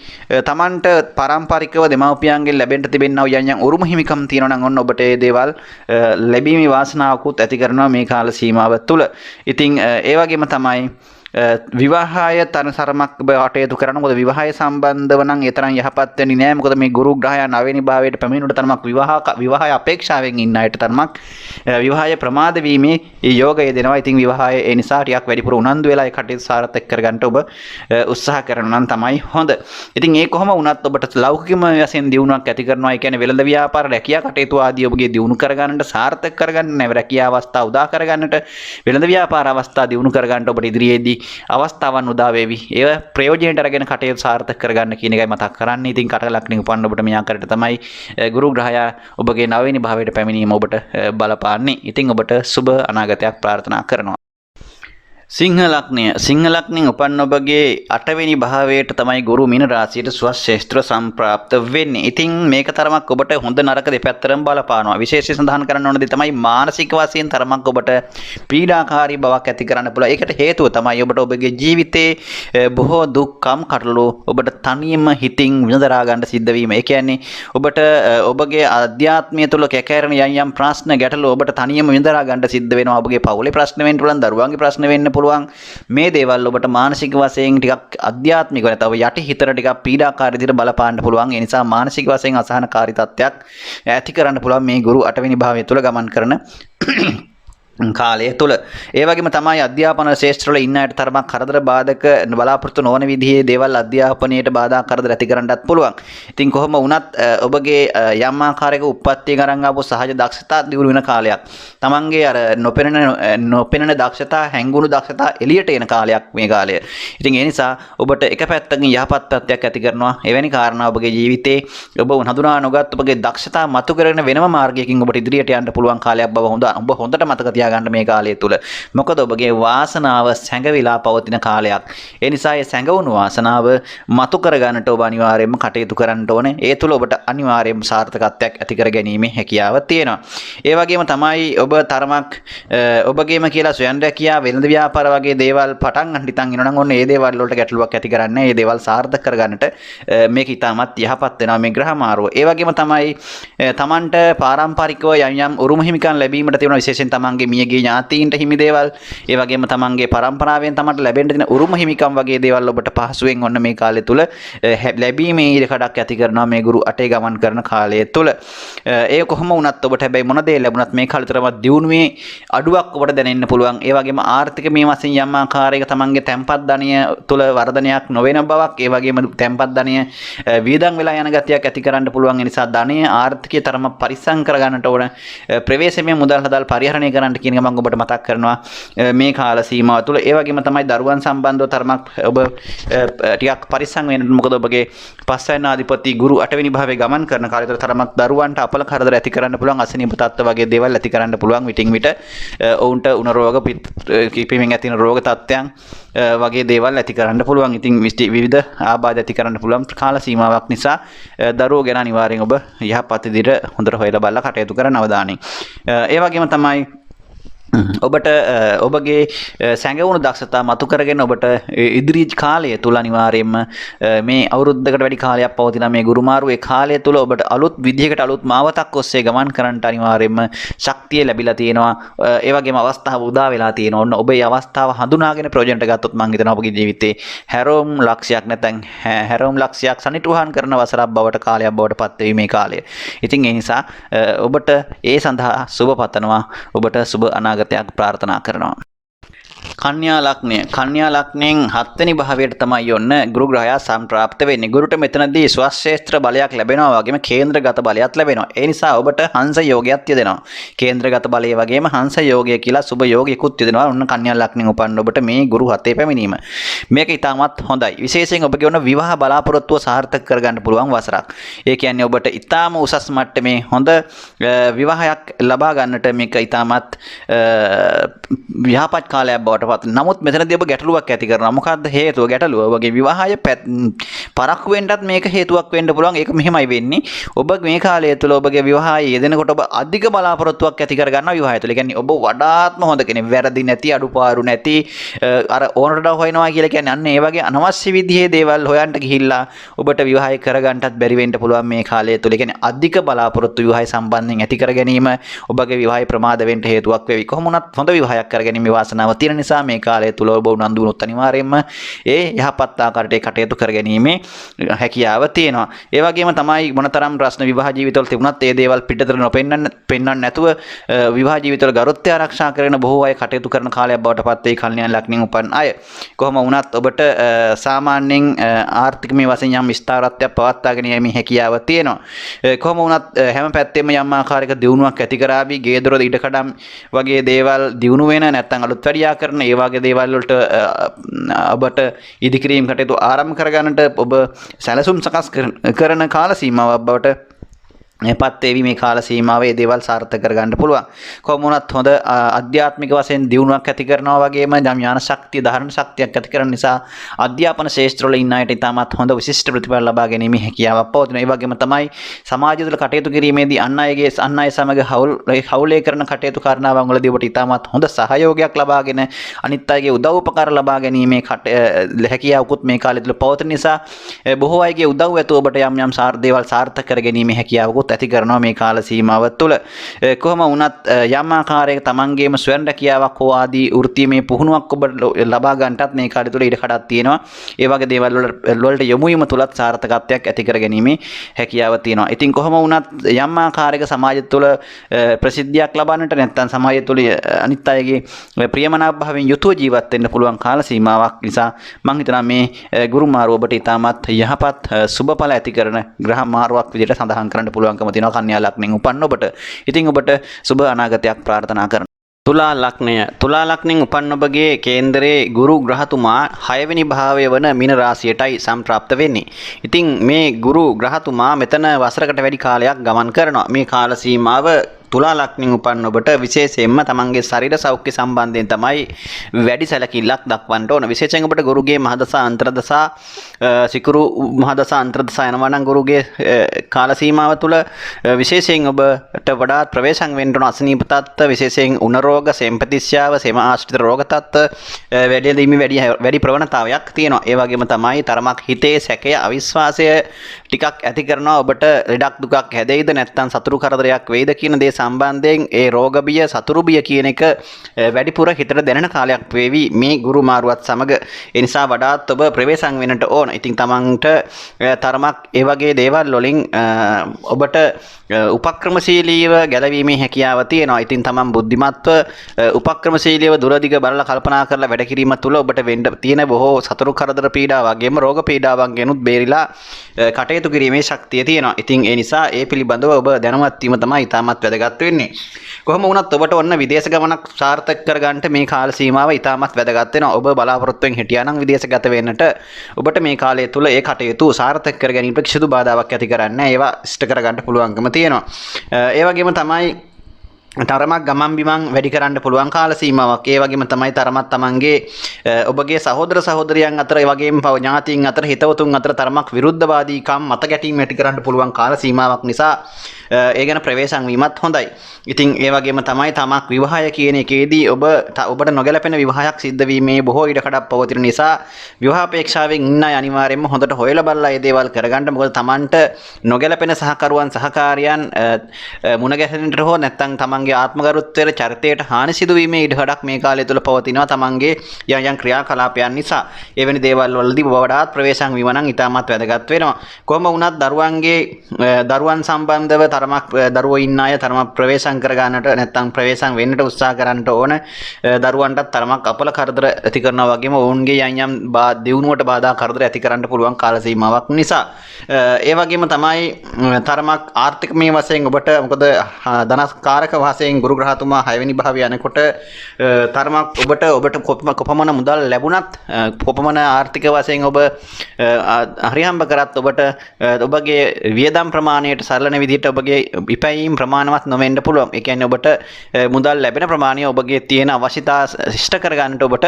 තමන්ට පාරම්පරිකව දෙමව්පියන්ගෙන් ලැබෙන්න තිබෙනා යම් උරුම හිමිකම් තියෙනවා නම් ඔන්න ඔබට මේ දේවල් ලැබීමේ වාසනාවකුත් ඇති කරනවා මේ කාල සීමාව තුළ. ඉතින් ඒ වගේම තමයි විවාහය තරමක් කටයුතු කරන මොකද විවාහය සම්බන්ධව නම් ඒ තරම් යහපත් වෙන්නේ නැහැ. මොකද මේ ගුරු ග්‍රහයා නවවෙනි භාවයට පැමිණුණට තරමක් විවාහය අපේක්ෂාවෙන් ඉන්න අයට තරමක් විවාහය ප්‍රමාද වීමේ යෝගය දෙනවා. ඉතින් විවාහය ඒ නිසා ටිකක් වැඩිපුර උනන්දු වෙලා ඒ කටයුතු සාර්ථක කරගන්න ඔබ උත්සාහ කරනවා නම් තමයි හොඳ. ඉතින් ඒ කොහොම වුණත් ඔබට ලෞකිකම වශයෙන් දියුණුවක් ඇති කරනවා. ඒ කියන්නේ වෙළඳ ව්‍යාපාර රැකියා කටයුතු ආදී ඔබගේ දියුණු කරගන්නට සාර්ථක කරගන්න නැව රැකියා අවස්ථා උදා කරගන්නට වෙළඳ ව්‍යාපාර අවස්ථා දියුණු කරගන්නට ඔබට ඉදිරියේදී අවස්ථාවන් උදා වේවි. ඒව ප්‍රයෝජනයට අරගෙන කටයුතු සාර්ථක කරගන්න කියන එකයි මතක් කරන්නේ. ඉතින් කට ලක්ෂණ උපන්න ඔබට මේ ආකාරයට තමයි ගුරු ග්‍රහයා ඔබගේ නවවෙනි භාවයට පැමිණීම ඔබට බලපාන්නේ. ඉතින් ඔබට සුබ අනාගතයක් ප්‍රාර්ථනා කරනවා. සිංහ ලග්නයෙන් උපන්න ඔබගේ 8 වෙනි භාවයට තමයි ගුරු මීන රාශියට ස්වශේෂ්ත්‍ර සම්ප්‍රාප්ත වෙන්නේ. ඉතින් මේක තරමක් ඔබට හොඳ නරක දෙපැත්තටම බලපානවා. විශේෂයෙන් සඳහන් කරන්න ඕන දේ තමයි මානසික වශයෙන් තරමක් ඔබට පීඩාකාරී බවක් ඇති කරන්න පුළුවන්. ඒකට හේතුව තමයි ඔබට ඔබගේ ජීවිතේ බොහෝ දුක්ඛම් කටළු ඔබට තනියම හිතින් විඳදරා ගන්න සිද්ධ වීම. ඒ කියන්නේ ඔබට ඔබගේ අධ්‍යාත්මය තුළ කැකෑරෙන යම් ප්‍රශ්න ගැටලු ඔබට තනියම විඳදරා ගන්න සිද්ධ වෙනවා. ඔබගේ පවුලේ ප්‍රශ්න වෙන්න පුළුවන්, දරුවන්ගේ ප්‍රශ්න වෙන්න පුළුවන්. මේ දේවල් ඔබට මානසික වශයෙන් ටිකක් අධ්‍යාත්මිකව නැත්නම් යටි හිතට ටිකක් පීඩාකාරී විදිහට බලපාන්න පුළුවන්. ඒ නිසා මානසික වශයෙන් අසහනකාරී තත්ත්වයක් ඇති කරන්න පුළුවන් මේ ගුරු 8 වෙනි භාවය තුළ ගමන් කරන කාලය තුළ. ඒ වගේම තමයි අධ්‍යාපන ශාස්ත්‍රවල ඉන්න අයට තරමක් කරදර බාධක බලාපොරොත්තු නොවන විදිහේ දේවල් අධ්‍යාපනයට බාධා කරදර ඇති කරන්නත් පුළුවන්. ඉතින් කොහොම වුණත් ඔබගේ යම් ආකාරයක උප්පත්තියෙන් අරන් ආපු සහජ දක්ෂතා දියුණු වෙන කාලයක්. තමන්ගේ අර නොපෙනෙන දක්ෂතා, හැංගුණු දක්ෂතා එළියට එන කාලයක් මේ කාලය. ඉතින් ඒ නිසා ඔබට එක පැත්තකින් යහපත් පැත්තක් ඇති කරනවා. එවැනි කාරණා ඔබගේ ජීවිතේ ඔබ හඳුනා නොගත් ඔබගේ දක්ෂතා මතු කරගෙන වෙනම මාර්ගයකින් ඔබට ඉදිරියට යන්න පුළුවන් කාලයක් බව ඔබ හොඳට මතක තියාගන්න මේ කාලය තුල. මොකද ඔබගේ වාසනාව සැඟවිලා පවතින කාලයක්. ඒ නිසා මේ සැඟවුණු වාසනාව මතු කරගන්නට ඔබ අනිවාර්යයෙන්ම කටයුතු කරන්න ඕනේ. ඒ තුල ඔබට අනිවාර්යයෙන්ම සාර්ථකත්වයක් ඇති කර ගැනීමේ හැකියාව තියෙනවා. ඒ වගේම තමයි ඔබ තරමක් ඔබගේම කියලා සොයන් රැකියා වෙළඳ ව්‍යාපාර වගේ දේවල් පටන් ගන්න හිතන් ඉන්නවනම් ඔන්න ඒ දේවල් වලට ගැටලුවක් ඇති කරන්නේ. ඒ දේවල් සාර්ථක කරගන්නට මේක ඉතාමත් යහපත් වෙනවා මේ ග්‍රහ මාරුව. ඒ වගේම තමයි තමන්ට පාරම්පරිකව යම් උරුම හිමිකම් ලැබීමට තියෙන විශේෂයෙන් තමන්ගේ මියගේ ඥාතීන්ට හිමි දේවල්, ඒ වගේම තමන්ගේ පරම්පරාවෙන් තමන්ට ලැබෙන්න තියෙන උරුම හිමිකම් වගේ දේවල් ඔබට පහසුවෙන් ඔන්න මේ කාලය තුල ලැබීමේ ඉඩකඩක් ඇති කරනවා මේ ගුරු 8 ගමන් කරන කාලය තුල. ඒ කොහොම වුණත් ඔබට හැබැයි මොන දේ ලැබුණත් මේ කාලතරම දියුණුවේ අඩුවක් ඔබට දැනෙන්න පුළුවන්. ඒ වගේම ආර්ථික මේ වශයෙන් යම් ආකාරයක තමන්ගේ තැන්පත් ධනය තුල වර්ධනයක් නොවන බවක්, ඒ වගේම තැන්පත් ධනය වියදම් වෙලා යන ගතියක් ඇති කරන්න පුළුවන්. ඒ නිසා ධනය ආර්ථිකය තරම පරිස්සම් කරගන්නට ඕන. ප්‍රවේශමය මුදල් හදල් පරිහරණය කරන්න කියන එක මම ඔබට මතක් කරනවා මේ කාල සීමාව තුළ. ඒ වගේම තමයි දරුවන් සම්බන්ධව තරමක් ඔබ ටිකක් පරිස්සම් වෙන්න. මොකද ඔබගේ පස්වැන්න අධිපති ගුරු 8 වෙනි භාවයේ ගමන් කරන කාලය තුළ තරමක් දරුවන්ට අපල කරදර ඇති කරන්න පුළුවන්. අසනීප තත්ත්ව වගේ දේවල් ඇති කරන්න පුළුවන්. විටින් විට ඔවුන්ට උණ රෝග කිපීමෙන් ඇතිවන රෝග තත්ත්වයන් වගේ දේවල් ඇති කරන්න පුළුවන්. ඉතින් විවිධ ආබාධ ඇති කරන්න පුළුවන් කාල සීමාවක් නිසා දරුවෝ ගැන අනිවාර්යෙන් ඔබ යහපත් විදිහට හොඳට හොයලා බලලා කටයුතු කරන්න අවධානයෙන්. ඒ වගේම තමයි ඔබට ඔබගේ සැඟවුණු දක්ෂතා මතු කරගෙන ඔබට ඉදිරි කාලය තුල අනිවාර්යයෙන්ම මේ අවුරුද්දකට වැඩි කාලයක් පවතින මේ ගුරු මාරුවේ කාලය තුල ඔබට අලුත් විදිහකට අලුත් මාවතක් ඔස්සේ ගමන් කරන්නට අනිවාර්යයෙන්ම ශක්තිය ලැබිලා තියෙනවා. ඒ වගේම අවස්ථාව උදා වෙලා තියෙනවා. ඔන්න ඔබේ අවස්ථාව හඳුනාගෙන ප්‍රොජෙක්ට් එක ගත්තොත් මම හිතනවා ඔබගේ ජීවිතේ හැරෝම් ලක්ෂයක් නැත්නම් හැරෝම් ලක්ෂයක් සනිටුහන් කරන වසරක් බවට කාලයක් බවට පත් වෙයි මේ කාලය. ඉතින් ඒ නිසා ඔබට ඒ සඳහා සුබ පතනවා. ඔබට සුබ අනාගතයක් ප්‍රාර්ථනා කරනවා. කන්‍යා ලග්නයෙන් හත්වෙනි භාවයට තමයි යොන්න ගුරු ග්‍රහයා සම්ප්‍රාප්ත වෙන්නේ. ගුරුට මෙතනදී ස්වශේෂ්ත්‍ර බලයක් ලැබෙනවා වගේම කේන්ද්‍රගත බලයක් ලැබෙනවා. ඒ නිසා ඔබට හංස යෝගයක් යෙදෙනවා. කේන්ද්‍රගත බලය වගේම හංස යෝගය කියලා සුබ යෝගයකුත් යෙදෙනවා. ඔන්න කන්‍යා ලග්නයෙන් උපන්න ඔබට මේ ගුරු හතේ පැමිණීම. මේක ඉතාමත් හොඳයි. විශේෂයෙන් ඔබගේ ඔන්න විවාහ බලාපොරොත්තුව සාර්ථක කරගන්න පුළුවන් වසරක්. ඒ කියන්නේ ඔබට ඉතාම උසස් මට්ටමේ හොඳ විවාහයක් ලබා ගන්නට මේක ඉතාමත් ව්‍යාපත් කාලයක් බවට පත්. නමුත් මෙතනදී ඔබ ගැටලුවක් ඇති කරනවා. මොකද්ද හේතුව? ගැටලුව ඔබගේ විවාහය පරක්කු වෙන්නත් මේක හේතුවක් වෙන්න පුළුවන්. ඒක මෙහෙමයි වෙන්නේ. ඔබ මේ කාලය තුළ ඔබගේ විවාහය යෙදෙනකොට ඔබ අධික බලාපොරොත්තුවක් ඇති කරගන්නවා විවාහය තුළ. ඒ කියන්නේ ඔබ වඩාත්ම හොඳ කෙනෙක්. වැරදි නැති, අඩුපාඩු නැති, අර ඕනට හොයනවා කියලා කියන්නේ අන්න ඒ වගේ අනවශ්‍ය විදිහේ දේවල් හොයන්න ගිහිල්ලා ඔබට විවාහය කරගන්නත් බැරි වෙන්න පුළුවන් මේ කාලය තුළ. ඒ කියන්නේ අධික බලාපොරොත්තු විවාහය සම්බන්ධයෙන් ඇති කර ගැනීම ඔබගේ විවාහය ප්‍රමාද වෙන්න හේතුවක් වෙවි. කොහොම වුණත් හොඳ විවාහයක් කරගැනීමේ වාසනාව තියෙන නිසා මේ කාලය තුල ඔබ උනන්දු වුණොත් අනිවාර්යයෙන්ම ඒ යහපත් ආකාරයට කටයුතු කරගැනීමේ හැකියාව තියෙනවා. ඒ වගේම තමයි මොනතරම් ප්‍රශ්න විවාහ ජීවිතවල තිබුණත් ඒ දේවල් පිටතට පෙන්වන්න නැතුව විවාහ ජීවිතවල ගරුත්වය ආරක්ෂා කරගෙන බොහෝ අය කටයුතු කරන කාලයක් බවට පත් වේ කල්යාණ ලග්නෙන් උපන් අය. කොහොම වුණත් ඔබට සාමාන්‍යයෙන් ආර්ථිකමය වශයෙන් යම් විස්තරත්වයක් පවත්වාගෙන යීමේ හැකියාව තියෙනවා. කොහොම වුණත් හැම පැත්තෙම යම් ආකාරයක දියුණුවක් ඇති කරાવી ගේදොර ඉඩකඩම් වගේ දේවල් දියුණු වෙන නැත්නම් අලුත් වැඩියා කරන ඒ වගේ දේවල් වලට ඔබට ඉදිකිරීම කටයුතු ආරම්භ කරගන්නට ඔබ සැලසුම් සකස් කරන කාල සීමාවක් බවට පත් වේවි මේ කාල සීමාවේ දේවල් සාර්ථක කරගන්න පුළුවන්. කොහොම වුණත් හොඳ අධ්‍යාත්මික වශයෙන් දියුණුවක් ඇති කරනවා වගේම ඥාන ශක්තිය, ධාරණ ශක්තියක් ඇති කරන නිසා අධ්‍යාපන ශාස්ත්‍රවල ඉන්න අයට ඉතාමත් හොඳ විශිෂ්ට ප්‍රතිඵල ලබා ගැනීමේ හැකියාවක් පවතිනවා. ඒ වගේම තමයි සමාජය තුළ කටයුතු කිරීමේදී අන් අය සමග හවුලේ කරන කටයුතු කරනවන් වලදී ඔබට ඉතාමත් හොඳ සහයෝගයක් ලබාගෙන අනිත් අයගේ උදව් උපකාර ලබා ගැනීමේ හැකියාවකුත් මේ කාලය තුළ පවතින නිසා බොහෝ අයගේ උදව් ඇතුව ඔබට යම් දේවල් සාර්ථක කර ගැනීමේ හැකියාවකුත් ඇති කරනවා මේ කාල සීමාව තුළ. කොහොම වුණත් යම් ආකාරයක තමන්ගේම ස්වයං රැකියාවක් හෝ ආදී වෘත්තීමය පුහුණුවක් ඔබ ලබා ගන්නටත් මේ කාලය තුළ ඉඩ කඩක් තියෙනවා. ඒ වගේ දේවල් වලට යොමු වීම තුලත් සාර්ථකත්වයක් ඇති කර ගැනීමේ හැකියාව තියෙනවා. ඉතින් කොහොම වුණත් යම් ආකාරයක සමාජය තුළ ප්‍රසිද්ධියක් ලබන්නට නැත්නම් සමාජය තුළ අනිත් අයගේ ප්‍රියමනාප භාවයෙන් යුතුව ජීවත් වෙන්න පුළුවන් කාල සීමාවක් නිසා මම හිතනවා මේ ගුරු මාරුව ඔබට ඉතාමත් යහපත් සුබඵල ඇති කරන ග්‍රහ මාරුවක් විදිහට සඳහන් කරන්න පුළුවන් තියෙනවා කන්‍යා ලග්නෙන් උපන්න ඔබට. ඉතින් ඔබට සුබ අනාගතයක් ප්‍රාර්ථනා කරනවා. තුලා ලග්නෙන් උපන්න ඔබගේ කේන්දරයේ ගුරු ග්‍රහතුමා 6 වෙනි භාවය වන මීන රාශියටයි සම්ප්‍රාප්ත වෙන්නේ. ඉතින් මේ ගුරු ග්‍රහතුමා මෙතන වසරකට වැඩි කාලයක් ගමන් කරනවා. මේ කාල සීමාව තුලා ලග්නෙන් උපන්න ඔබට විශේෂයෙන්ම තමන්ගේ ශරීර සෞඛ්‍ය සම්බන්ධයෙන් තමයි වැඩි සැලකිල්ලක් දක්වන්න ඕන. විශේෂයෙන් ඔබට ගුරුගේ මහදසා අන්තර්දසා සිකුරු මහදසා අන්තර්දසා යනවා නම් ගුරුගේ කාල සීමාව තුළ විශේෂයෙන් ඔබට වඩාත් ප්‍රවේශම් වෙන්න ඕන අසනීප තත්ත්ව විශේෂයෙන් උණ රෝග, සෙම්පතිස්යාව, සෙම ආශ්‍රිත රෝග තත්ත්ව වැඩි ප්‍රවණතාවයක් තියෙනවා. ඒ වගේම තමයි තරමක් හිතේ සැකය, අවිශ්වාසය ටිකක් ඇති කරනවා. ඔබට ලෙඩක් දුකක් හැදෙයිද නැත්නම් සතුරු කරදරයක් වෙයිද කියන දේ සම්බන්ධයෙන් ඒ රෝග බිය, සතුරු බිය කියන එක වැඩිපුර හිතට දැනෙන කාලයක් වේවි මේ ගුරු මාරුවත් සමග. ඒ නිසා වඩාත් ඔබ ප්‍රවේශම් වෙන්නට ඕන. ඉතින් තමන්ට තරමක් ඒ වගේ දේවල් වලින් ඔබට උපක්‍රමශීලීව ගැලවීමේ හැකියාව තියෙනවා. ඉතින් තමන් බුද්ධිමත්ව උපක්‍රමශීලීව දුරදිග බලලා කල්පනා කරලා වැඩ කිරීම තුළ ඔබට වෙන්න තියෙන බොහෝ සතුරු කරදර පීඩා වගේම රෝග පීඩාවන් ගැනුත් බේරිලා කටයුතු කිරීමේ ශක්තිය තියෙනවා. ඉතින් ඒ නිසා ඒ පිළිබඳව ඔබ දැනුවත් වීම තමයි ඉතාමත් වැදගත් වෙන්නේ. කොහොම වුණත් ඔබට ඔන්න විදේශ ගමනක් සාර්ථක කරගන්නට මේ කාල සීමාව ඉතාමත් වැදගත් වෙනවා. ඔබ බලාපොරොත්තුෙන් හිටියා නම් විදේශගත වෙන්නට ඔබට මේ කාලය තුල ඒ කටයුතු සාර්ථක කර ගැනීමට කිසිදු බාධාවක් ඇති කරන්නේ නැහැ. ඒවා ඉෂ්ට කරගන්න පුළුවන්කම තියෙනවා. ඒ වගේම තමයි තරමක් ගමන් බිමන් වැඩි කරන්න පුළුවන් කාල සීමාවක්. ඒ වගේම තමයි තරමක් තමන්ගේ ඔබගේ සහෝදර සහෝදරියන් අතර ඒ වගේම ඥාතීන් අතර හිතවතුන් අතර තරමක් විරුද්ධවාදීකම් මත ගැටීම් ඇති කරන්න පුළුවන් කාල සීමාවක් නිසා ඒ ගැන ප්‍රවේශම් වීමත් හොඳයි. ඉතින් ඒ වගේම තමයි තමක් විවාහය කියන එකේදී ඔබට නොගැලපෙන විවාහයක් සිද්ධ වීමේ බොහෝ ඉඩ කඩක් පවතින නිසා විවාහ අපේක්ෂාවෙන් ඉන්න අය අනිවාර්යයෙන්ම හොඳට හොයලා බලලා මේ දේවල් කරගන්න. මොකද තමන්ට නොගැලපෙන සහකරුවන් සහකාරියන් මුණ ගැහෙන්නට හෝ නැත්නම් තමන් තමන්ගේ ආත්මගරුත්වයට චරිතයට හානි සිදුවීමේ ඉඩකඩක් මේ කාලය තුල පවතිනවා තමන්ගේ යම් ක්‍රියාකලාපයන් නිසා. එවැනි දේවල් වලදී වඩාත් ප්‍රවේශම් වීම නම් ඉතාමත් වැදගත් වෙනවා. කොහොම වුණත් දරුවන් සම්බන්ධව තරමක් දරුවෝ ඉන්න අය තරමක් ප්‍රවේශම් කර ගන්නට නැත්නම් ප්‍රවේශම් වෙන්නට උත්සාහ කරන්නට ඕන. දරුවන්ටත් තරමක් අපල කරදර ඇති කරනවා වගේම ඔවුන්ගේ යම් දියුණුවට බාධා කරදර ඇති කරන්න පුළුවන් කාල සීමාවක් නිසා. ඒ වගේම තමයි තරමක් ආර්ථිකමය වශයෙන් ඔබට මොකද ධනස්කාරක වශයෙන් ගුරු ග්‍රහතුමා 6 වෙනි භාවය යනකොට තරමක් ඔබට කොපමණ මුදල් ලැබුණත් කොපමණ ආර්ථික වශයෙන් ඔබ හරිහම්බ කරත් ඔබට ඔබගේ වියදම් ප්‍රමාණයට සරලන විදිහට ඔබගේ ඉපැයීම් ප්‍රමාණවත් නොවෙන්න පුළුවන්. ඒ කියන්නේ ඔබට මුදල් ලැබෙන ප්‍රමාණය ඔබගේ තියෙන අවශ්‍යතා ඉෂ්ට කරගන්නට ඔබට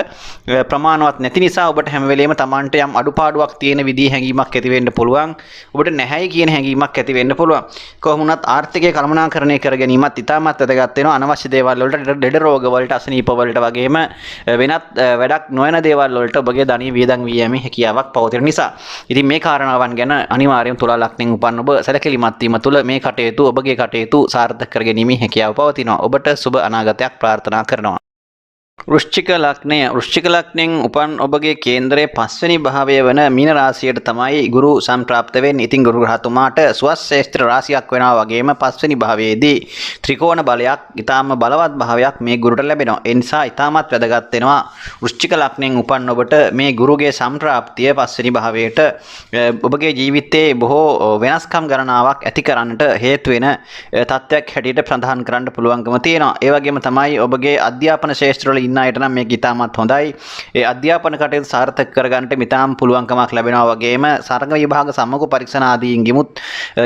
ප්‍රමාණවත් නැති නිසා ඔබට හැම වෙලෙම Tamanට යම් අඩුපාඩුවක් තියෙන විදිහ හැඟීමක් ඇති වෙන්න පුළුවන්. ඔබට නැහැයි කියන හැඟීමක් ඇති වෙන්න පුළුවන්. කොහොම වුණත් ආර්ථිකය කළමනාකරණය කර ගැනීමත් ඉතාමත් වැදගත් වෙනවා. අනවශ්‍ය දේවල් වලට ලෙඩ රෝග වලට අසනීප වලට වගේම වෙනත් වැඩක් නොවන දේවල් වලට ඔබගේ ධනිය වියදම් වී යෑමේ හැකියාවක් පවතින නිසා. ඉතින් මේ කාරණාවන් ගැන අනිවාර්යයෙන් තුලා ලග්නෙන් උපන් ඔබ සැලකිලිමත් වීම තුළ මේ කටයුතු ඔබගේ කටයුතු සාර්ථක කර ගැනීමේ හැකියාව පවතිනවා. ඔබට සුබ අනාගතයක් ප්‍රාර්ථනා කරනවා. වෘශ්චික ලග්නයෙන් උපන් ඔබගේ කේන්දරයේ 5 වෙනි භාවය වන මීන රාශියට තමයි ගුරු සම්ප්‍රාප්ත වෙන්නේ. ඉතින් ගුරු ග්‍රහතුමාට සුවස්සේෂ්ත්‍ර රාශියක් වෙනවා වගේම 5 වෙනි භාවයේදී ත්‍රිකෝණ බලයක්, ඊටාම බලවත් භාවයක් මේ ගුරුට ලැබෙනවා. ඒ නිසා ඊටාමත් වැදගත් වෙනවා වෘශ්චික ලග්නයෙන් උපන් ඔබට මේ ගුරුගේ සම්ප්‍රාප්තිය 5 වෙනි භාවයට ඔබගේ ජීවිතයේ බොහෝ වෙනස්කම් ගණනාවක් ඇති කරන්නට හේතු වෙන තත්ත්වයක් හැටියට ප්‍රදාන කරන්න පුළුවන්කම තියෙනවා. ඒ වගේම තමයි ඔබගේ අධ්‍යාපන ශාස්ත්‍රවල ඉන්න අයට නම් මේක ඉතාමත් හොඳයි. ඒ අධ්‍යාපන කටයුතු සාර්ථක කරගන්නට මිතාම පුළුවන්කමක් ලැබෙනවා වගේම සරග විභාග සම්මුඛ පරීක්ෂණ ආදීන්ගෙමුත්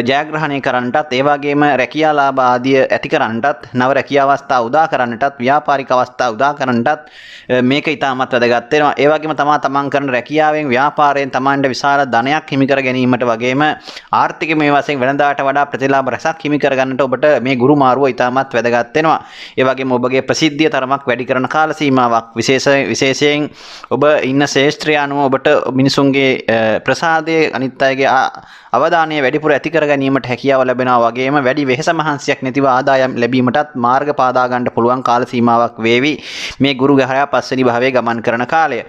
ජයග්‍රහණය කරන්නටත් ඒ වගේම රැකියා ලාභ ආදිය ඇති කරන්නටත් නව රැකියා අවස්ථා උදා කරන්නටත් ව්‍යාපාරික අවස්ථා උදා කරන්නටත් මේක ඉතාමත් වැදගත් වෙනවා. ඒ වගේම තමන් කරන රැකියාවෙන් ව්‍යාපාරයෙන් තමන්ට විශාල ධනයක් හිමි කර ගැනීමට වගේම ආර්ථිකමය වශයෙන් වෙනදාට වඩා ප්‍රතිලාභ රැසක් හිමි කර ගන්නට ඔබට මේ ගුරු මාරුව ඉතාමත් වැදගත් වෙනවා. ඒ වගේම ඔබගේ ප්‍රසිද්ධිය තරමක් වැඩි කරන කාල සීමාවක් විශේෂයෙන් ඔබ ඉන්න ශාස්ත්‍රය අනුව ඔබට මිනිසුන්ගේ ප්‍රසාදයේ අනිත් අයගේ අවධානය වැඩිපුර ඇති කර ගැනීමට හැකියාව ලැබෙනවා වගේම වැඩි වෙහෙස මහන්සියක් නැතිව ආදායම් ලැබීමටත් මාර්ග පාදා ගන්න පුළුවන් කාල සීමාවක් වේවි මේ ගුරු ග්‍රහයා 5 වෙනි භාවයේ ගමන් කරන කාලය.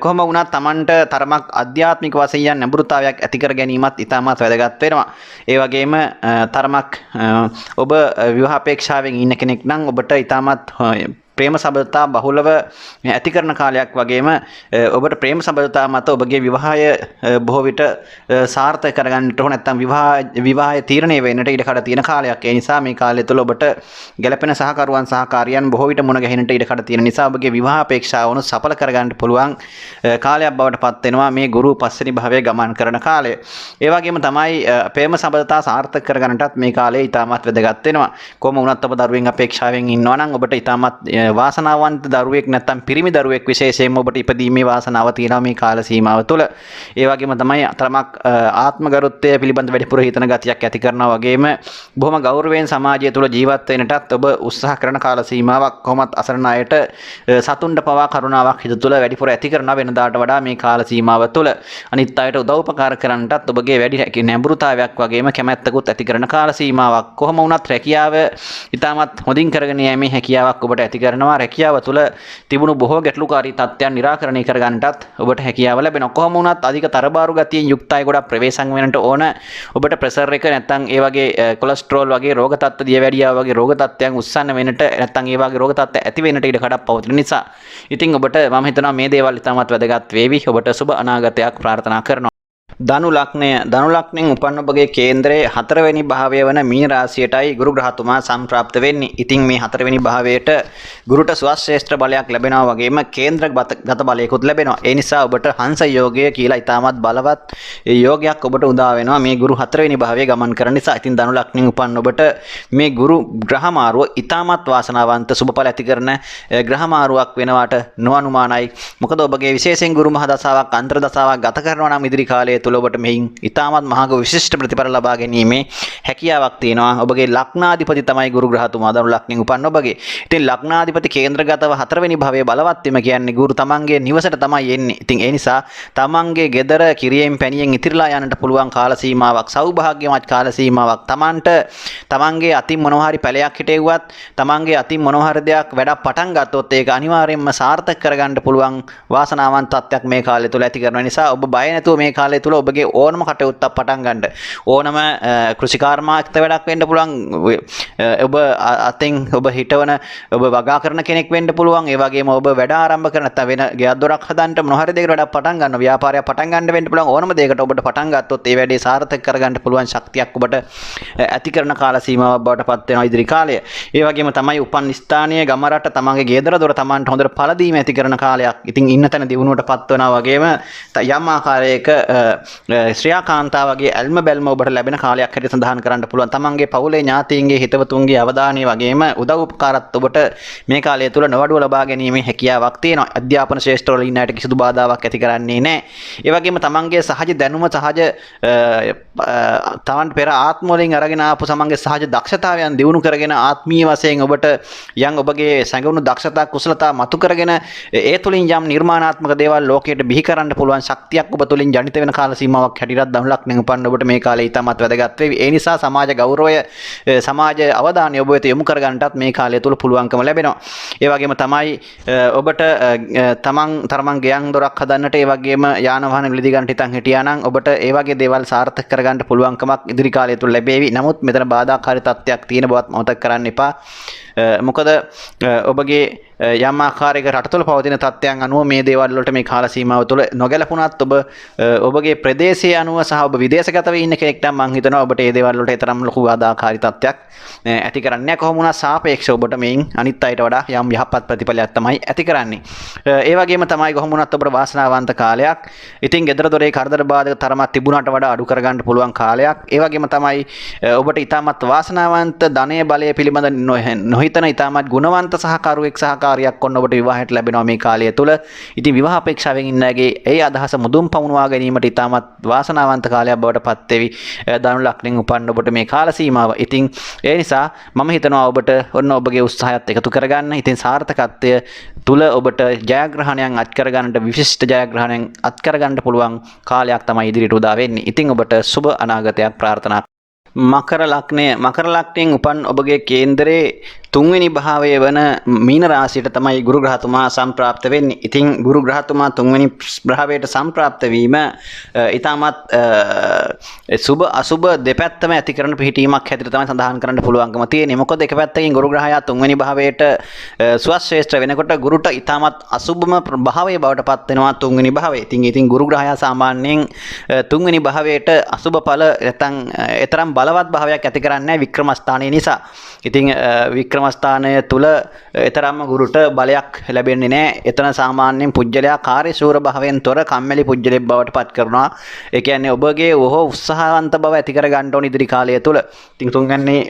කොහොම වුණත් Tamanට තරමක් ආධ්‍යාත්මික වශයෙන් නැඹුරුතාවයක් ඇති කර ගැනීමත් ඉතාමත් වැදගත් වෙනවා. ඒ වගේම තරමක් ඔබ විවාහ අපේක්ෂාවෙන් ඉන්න කෙනෙක් නම් ඔබට ඉතාමත් ප්‍රේම සබඳතා බහුලව ඇති කරන කාලයක් වගේම ඔබට ප්‍රේම සබඳතා මත ඔබගේ විවාහය බොහෝ විට සාර්ථක කරගන්නට ඕන නැත්නම් විවාහය තීරණය වෙන්නට ඉඩ කඩ තියෙන කාලයක්. ඒ නිසා මේ කාලය තුළ ඔබට ගැළපෙන සහකරුවන් සහකාරියන් බොහෝ විට මුණ ගැහෙන්නට ඉඩ කඩ තියෙන නිසා ඔබගේ විවාහ අපේක්ෂාවන සඵල කරගන්න පුළුවන් කාලයක් බවට පත් වෙනවා මේ ගුරු 5 වෙනි භාවයේ ගමන් කරන කාලය. ඒ වගේම තමයි ප්‍රේම සබඳතා සාර්ථක කරගන්නටත් මේ කාලය ඉතාමත් වැදගත් වෙනවා. කොහොම වුණත් ඔබ දරුවෙන් අපේක්ෂාවෙන් ඉන්නවා නම් ඔබට ඉතාමත් වාසනාවන්ත දරුවෙක් නැත්නම් පිරිමි දරුවෙක් විශේෂයෙන්ම ඔබට ඉපදීමේ වාසනාව තියෙනවා මේ කාල සීමාව තුළ. ඒ වගේම තමයි තරමක් ආත්මගරුත්වය පිළිබඳ වැඩිපුර හිතන ගතියක් ඇති කරනවා වගේම බොහොම ගෞරවයෙන් සමාජය තුළ ජීවත් වෙන්නටත් ඔබ උත්සාහ කරන කාල සීමාවක්. කොහොමත් අසරණ අයට සතුන්ට පවා කරුණාවක් හිත තුළ වැඩිපුර ඇති කරන වෙනදාට වඩා මේ කාල සීමාව තුළ අනිත් අයට උදව්පකාර කරන්නටත් ඔබගේ වැඩි නැඹුරුතාවයක් වගේම කැමැත්තකුත් ඇති කරන කාල සීමාවක්. කොහොම වුණත් රැකියාව ඉතාමත් හොඳින් කරගෙන යෑමේ හැකියාවක් ඔබට ඇති කරනවා. රැකියාව තුළ තිබුණු බොහෝ ගැටලුකාරී තත්ත්වයන් निराකරණය කර ගන්නටත් ඔබට හැකියාව ලැබෙනවා. කොහොම වුණත් අධික තරබාරු ගතියෙන් යුක්ත අය ගොඩක් ප්‍රවේශම් වෙන්නට ඕන. ඔබට ප්‍රෙෂර් එක නැත්නම් ඒ වගේ කොලෙස්ටරෝල් වගේ රෝග තත්ත්ව දියවැඩියාව වගේ රෝග තත්ත්වයන් උස්සන්න වෙන්නට නැත්නම් ඒ වගේ රෝග තත්ත්ව ඇති වෙන්නට ඉඩ කඩක් පවතින නිසා. ඉතින් ඔබට මම හිතනවා මේ දේවල් ඉතාමත් වැදගත් වේවි. ඔබට සුබ අනාගතයක් ප්‍රාර්ථනා කරනවා. ධනු ලග්නයෙන් උපන් ඔබගේ කේන්දරයේ 4 වෙනි භාවය වන මීන රාශියටයි ගුරු ග්‍රහතුමා සම්ප්‍රාප්ත වෙන්නේ. ඉතින් මේ 4 වෙනි භාවයට ගුරුට ස්වශ්‍රේෂ්ඨ බලයක් ලැබෙනවා වගේම කේන්ද්‍රගත බලයකුත් ලැබෙනවා. ඒ නිසා ඔබට හංස යෝගය කියලා ඉතාමත් බලවත් යෝගයක් ඔබට උදා වෙනවා මේ ගුරු 4 වෙනි භාවයේ ගමන් කරන නිසා. ඉතින් ධනු ලග්නයෙන් උපන් ඔබට මේ ගුරු ග්‍රහ මාරුව ඉතාමත් වාසනාවන්ත සුබඵල ඇති කරන ග්‍රහ මාරුවක් වෙනවට නොඅනුමානයි. මොකද ඔබගේ විශේෂයෙන් ගුරු මහ දසාවක් අන්තර දසාවක් ගත කරනවා නම් ඉදිරි කාලයේ තුල තුළ ඔබට මෙහින් ඉතාමත් මහඟ විශිෂ්ට ප්‍රතිඵල ලබා ගැනීමේ හැකියාවක් තියෙනවා. ඔබගේ ලග්නාධිපති තමයි ගුරු ග්‍රහතුමා දරු ලග්නෙන් උපන්න ඔබගේ. ඉතින් ලග්නාධිපති කේන්ද්‍රගතව 4 වෙනි භවයේ බලවත් වීම කියන්නේ ගුරු තමන්ගේ නිවසට තමයි එන්නේ. ඉතින් ඒ නිසා තමන්ගේ ගෙදර කිරියෙන් පැණියෙන් ඉතිරිලා යන්නට පුළුවන් කාල සීමාවක්, සෞභාග්‍යමත් කාල සීමාවක්. තමන්ගේ අතින් මොනවා හරි පැලයක් හිටෙව්වත්, තමන්ගේ අතින් මොනවා හරි දෙයක් වැඩක් පටන් ගත්තොත් ඒක අනිවාර්යයෙන්ම සාර්ථක කරගන්න පුළුවන් වාසනාවන්ත තත්ත්වයක් මේ කාලය තුල ඇති කරන නිසා ඔබ බය නැතුව මේ කාලය තුල ඔබගේ ඕනම කටයුත්තක් පටන් ගන්න. ඕනම කෘෂිකාර්මාර්ථ වැඩක් වෙන්න පුළුවන්. ඔබ අතින් ඔබ හිටවන ඔබ වගා කරන කෙනෙක් වෙන්න පුළුවන්. ඒ වගේම ඔබ වැඩ ආරම්භ කරන නැත්නම් වෙන ගෙයක් දොරක් හදන්න මොනවා හරි දෙයකට වැඩක් පටන් ගන්න, ව්‍යාපාරයක් පටන් ගන්න වෙන්න පුළුවන්. ඕනම දෙයකට ඔබට පටන් ගත්තොත් ඒ වැඩේ සාර්ථක කරගන්න පුළුවන් ශක්තියක් ඔබට ඇති කරන කාල සීමාවක් බවට පත් වෙනවා ඉදිරි කාලය. ඒ වගේම තමයි උපන් ස්ථානීය ගම රට තමන්ගේ ගෙදර දොර තමන්ට හොඳට පළදීම ඇති කරන කාලයක්. ඉතින් ඉන්න තැන දිනුවට පත් වෙනවා වගේම යම් ආකාරයක ශ්‍රියාකාන්තා වගේ ඇල්ම බැල්ම ඔබට ලැබෙන කාලයක් හැටියට සඳහන් කරන්න පුළුවන්. තමන්ගේ පවුලේ ඥාතීන්ගේ හිතවතුන්ගේ අවධානය වගේම උදව් උපකාරත් ඔබට මේ කාලය තුල නොවඩුව ලබා ගැනීමේ හැකියාවක් තියෙනවා. අධ්‍යාපන ශාස්ත්‍රවල ඉන්න අයට කිසිදු බාධාවක් ඇති කරන්නේ නැහැ. ඒ වගේම තමන්ගේ සහජ දැනුම තමන්ට පෙර ආත්ම වලින් අරගෙන ආපු තමන්ගේ සහජ දක්ෂතාවයන් දියුණු කරගෙන ආත්මීය වශයෙන් ඔබට යම් ඔබගේ සැඟවුණු දක්ෂතා කුසලතා මතු කරගෙන ඒ තුලින් යම් නිර්මාණාත්මක දේවල් ලෝකයට බිහි කරන්න පුළුවන් ශක්තියක් ඔබ තුලින් ජනිත වෙන කාල සීමාවක් හැටියට ධනු ලග්නෙන් උපන්න ඔබට මේ කාලේ ඉතාමත් වැදගත් වෙයි. ඒ නිසා සමාජ ගෞරවය සමාජ අවධානය ඔබ වෙත යොමු කරගන්නටත් මේ කාලය තුල පුළුවන්කම ලැබෙනවා. ඒ වගේම තමයි ඔබට තමන් ගෙයන් දොරක් හදන්නට ඒ වගේම යාන වාහන විලදී ගන්නට හිතන් හිටියා නම් ඔබට ඒ වගේ දේවල් සාර්ථක කරගන්න පුළුවන්කමක් ඉදිරි කාලය තුල ලැබෙවි. නමුත් මෙතන බාධාකාරී තත්ත්වයක් තියෙන බවත් මතක කරන්න එපා. මොකද ඔබගේ යම් ආකාරයක රට තුළ පවතින තත්ත්වයන් අනුව මේ දේවල් වලට මේ කාල සීමාව තුළ නොගැලපුණත් ඔබගේ ප්‍රදේශයේ අනුව සහ ඔබ විදේශගත වෙ ඉන්න කෙනෙක් නම් මම හිතනවා ඔබට මේ දේවල් වලට තරම් ලොකු බාධාකාරී තත්ත්වයක් ඇති කරන්නේ නැහැ. කොහොම වුණත් සාපේක්ෂව ඔබට මේන් අනිත් අයට වඩා යම් යහපත් ප්‍රතිඵලයක් තමයි ඇති කරන්නේ. ඒ වගේම තමයි කොහොම වුණත් ඔබට වාසනාවන්ත කාලයක්. ඉතින් ගෙදර දොරේ කරදර බාධක තරමක් තිබුණාට වඩා අඩු කරගන්න පුළුවන් කාලයක්. ඒ වගේම තමයි ඔබට ඉතාමත් වාසනාවන්ත ධනය බලය පිළිබඳ නොහිතන ඉතාමත් ගුණවන්ත සහකරුවෙක් සහකාරියක් ඔන්න ඔබට විවාහයට ලැබෙනවා මේ කාලය තුල. ඉතින් විවාහ අපේක්ෂාවෙන් ඉන්න අයගේ ඒ අදහස මුදුන් පමුණවා ගැනීමට ඉතාමත් වාසනාවන්ත කාලයක් බවට පත් වෙවි. ධනු ලග්නෙන් උපන්න ඔබට මේ කාල සීමාව. ඉතින් ඒ නිසා මම හිතනවා ඔබට ඔන්න ඔබගේ උත්සාහයත් එකතු කරගන්න. ඉතින් සාර්ථකත්වය තුල ඔබට ජයග්‍රහණයන් අත් කරගන්නට විශිෂ්ට ජයග්‍රහණයන් අත් කරගන්න පුළුවන් කාලයක් තමයි ඉදිරියට උදා වෙන්නේ. ඉතින් ඔබට සුබ අනාගතයක් ප්‍රාර්ථනා. මකර ලග්නයෙන් උපන් ඔබගේ කේන්දරේ තුන්වෙනි භාවයේ වන මීන රාශියට තමයි ගුරු ග්‍රහතුමා සම්ප්‍රාප්ත වෙන්නේ. ඉතින් ගුරු ග්‍රහතුමා තුන්වෙනි භාවයට සම්ප්‍රාප්ත වීම ඊටමත් සුබ අසුබ දෙපැත්තම ඇති කරන පිහිටීමක් හැටියට තමයි සඳහන් කරන්න පුළුවන්කම තියෙන්නේ. මොකද එක පැත්තකින් ගුරු ග්‍රහයා තුන්වෙනි භාවයට සුවශ්‍රේෂ්ඨ වෙනකොට ගුරුට ඊටමත් අසුබම භාවයේ බවට පත් වෙනවා තුන්වෙනි භාවය. ඉතින් ගුරු ග්‍රහයා සාමාන්‍යයෙන් තුන්වෙනි භාවයට අසුබ ඵල නැත්නම් ඊතරම් බලවත් භාවයක් ඇති කරන්නේ නැහැ වික්‍රමස්ථානයේ නිසා. ඉතින් වික්‍රමස්ථානය තුල ඊතරම්ම ගුරුට බලයක් ලැබෙන්නේ නැහැ. එතන සාමාන්‍යයෙන් පුජ්‍යලයා කාර්යශූර භාවයෙන් තොර කම්මැලි පුජ්‍යලෙක් බවට පත් කරනවා. ඒ කියන්නේ ඔබගේ ඔහො උත්සාහවන්ත බව ඇති කර ගන්න ඕන ඉදිරි කාලය තුල. ඉතින් තුන්වැන්නේ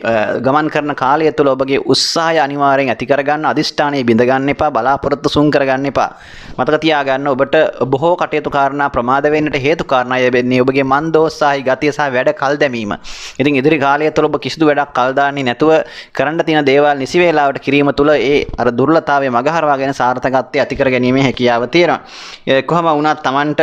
ගමන් කරන කාලය තුල ඔබගේ උත්සාහය අනිවාර්යෙන් ඇති කර ගන්න, අදිෂ්ඨානය බිඳ ගන්න එපා, බලාපොරොත්තු සුන් කර ගන්න එපා. මතක තියාගන්න ඔබට බොහෝ කටයුතු කාරණා ප්‍රමාද වෙන්නට හේතු කාරණා යෙන්නේ ඔබගේ මන්දෝත්සාහී ගතිය සහ වැඩ කල් දැමීම. ඉතින් ඉදිරි කාලය තුල ඔබ කිසිදු වැඩක් කල් දාන්නේ නැතුව කරන්න තියෙන දේවල් නිසි වේලාවට කිරීම තුළ ඒ අර දුර්ලභතාවය මගහරවාගෙන සාර්ථකත්වය ඇති කර ගැනීමේ හැකියාව තියෙනවා. කොහොම වුණත් Tamanට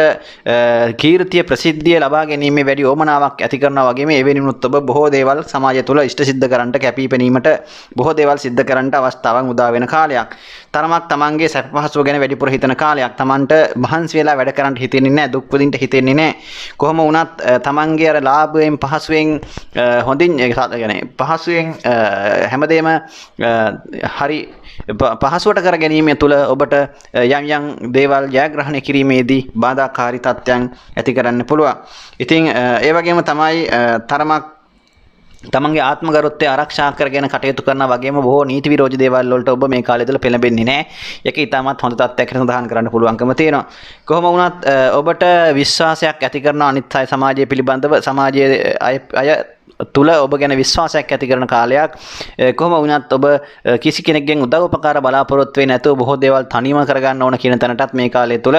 කීර්තිය ප්‍රසිද්ධිය ලබා ගැනීමේ වැඩි ඕමනාවක් ඇති කරනවා වගේම ඒ වෙනුනොත් ඔබ බොහෝ දේවල් සමාජය තුළ ඉෂ්ට සිද්ධ කරන්නට කැපීපෙනීමට බොහෝ දේවල් සිද්ධ කරන්නට අවස්ථාවක් උදා වෙන කාලයක්. තරමක් Tamanගේ සැප පහසුව ගැන වැඩිපුර හිතන කාලයක්. Tamanට මහන්සි වෙලා වැඩ කරන්න හිතෙන්නේ නැහැ, දුක් විඳින්න හිතෙන්නේ නැහැ. කොහොම වුණත් Tamanගේ අර ලාභයෙන් පහසුවෙන් හොඳින් පහසුවෙන් හැමදේම හරි පහසුවට කර ගැනීම තුළ ඔබට යම් දේවල් ජයග්‍රහණය කිරීමේදී බාධාකාරී තත්ත්වයන් ඇති කරන්න පුළුවන්. ඉතින් ඒ වගේම තමයි තරමක් තමන්ගේ ආත්මගරුත්වය ආරක්ෂා කරගෙන කටයුතු කරන වගේම බොහෝ නීති විරෝධී දේවල් වලට ඔබ මේ කාලය තුළ පෙළඹෙන්නේ නැහැ. ඒක ඊටමත් හොඳ තත්ත්වයකට සඳහන් කරන්න පුළුවන්කම තියෙනවා. කොහොම වුණත් ඔබට විශ්වාසයක් ඇති කරන අනිත් අය සමාජය පිළිබඳව සමාජයේ අය තුල ඔබ ගැන විශ්වාසයක් ඇති කරන කාලයක්. කොහොම වුණත් ඔබ කිසි කෙනෙක්ගෙන් උදව් උපකාර බලාපොරොත්තු වෙන්නේ නැතුව බොහෝ දේවල් තනියම කරගන්න ඕන කියන තැනටත් මේ කාලය තුල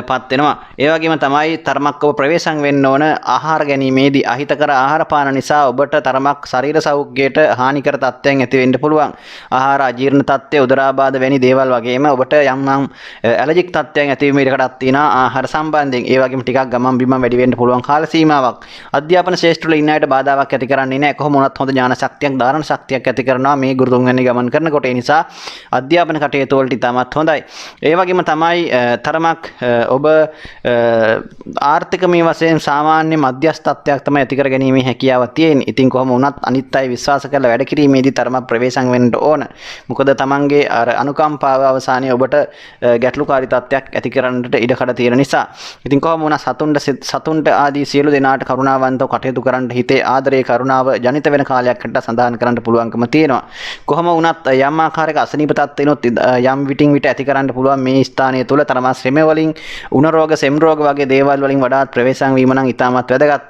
පත් වෙනවා. ඒ වගේම තමයි තරමක් ඔබ ප්‍රවේශම් වෙන්න ඕන ආහාර ගැනීමේදී අහිතකර ආහාර පාන නිසා ඔබට තරමක් ශරීර සෞඛ්‍යයට හානිකර තත්ත්වයන් ඇති වෙන්න පුළුවන්. ආහාර අජීර්ණ තත්ත්වය, උදරාබාධ වැනි දේවල් වගේම ඔබට යම් ඇලර්ජික් තත්ත්වයන් ඇති වීම ඉඩකඩක් තියෙනවා ආහාර සම්බන්ධයෙන්. ඒ වගේම ටිකක් ගමන් බිමන් වැඩි වෙන්න පුළුවන් කාල සීමාවක්. අධ්‍යාපන ශාස්ත්‍ර වල ඉන්න අයට බාධාවක් ඇති කරන්නේ නැහැ. කොහොම වුණත් හොඳ ඥාන ශක්තියක්, ධාරණ ශක්තියක් ඇති කරනවා මේ ගුරු තුන්වැනි ගමන් කරනකොට. ඒ නිසා අධ්‍යාපන කටයුතු වලට ඉතාමත් හොඳයි. ඒ වගේම තමයි තරමක් ඔබ ආර්ථිකමය වශයෙන් සාමාන්‍ය මධ්‍යස්ථ තත්ත්වයක් තමයි ඇති කර ගැනීමේ හැකියාව තියෙන්නේ. ඉතින් කොහොම වුණත් අනිත් අය විශ්වාස කරලා වැඩ කිරීමේදී තරමක් ප්‍රවේශම් වෙන්න ඕන. මොකද තමන්ගේ අර අනුකම්පාව අවසානයේ ඔබට ගැටලුකාරී තත්ත්වයක් ඇති කරන්නට ඉඩකඩ තියෙන නිසා. ඉතින් කොහොම වුණත් සතුන්ට ආදී සියලු දෙනාට කරුණාවන්තව කටයුතු කරන්න හිතේ ආදරේ කරුණාව ජනිත වෙන කාලයකට සඳහන් කරන්න පුළුවන්කම තියෙනවා. කොහොම වුණත් යම් ආකාරයක අසනීප තත්ත්වෙනොත් යම් විටින් විට ඇති කරන්න පුළුවන් මේ ස්ථානය තුල තරම ශ්‍රම වලින් උණ රෝග, සෙම් රෝග වගේ දේවල් වලින් වඩාත් ප්‍රවේශම් වීම නම් ඉතාමත් වැදගත්.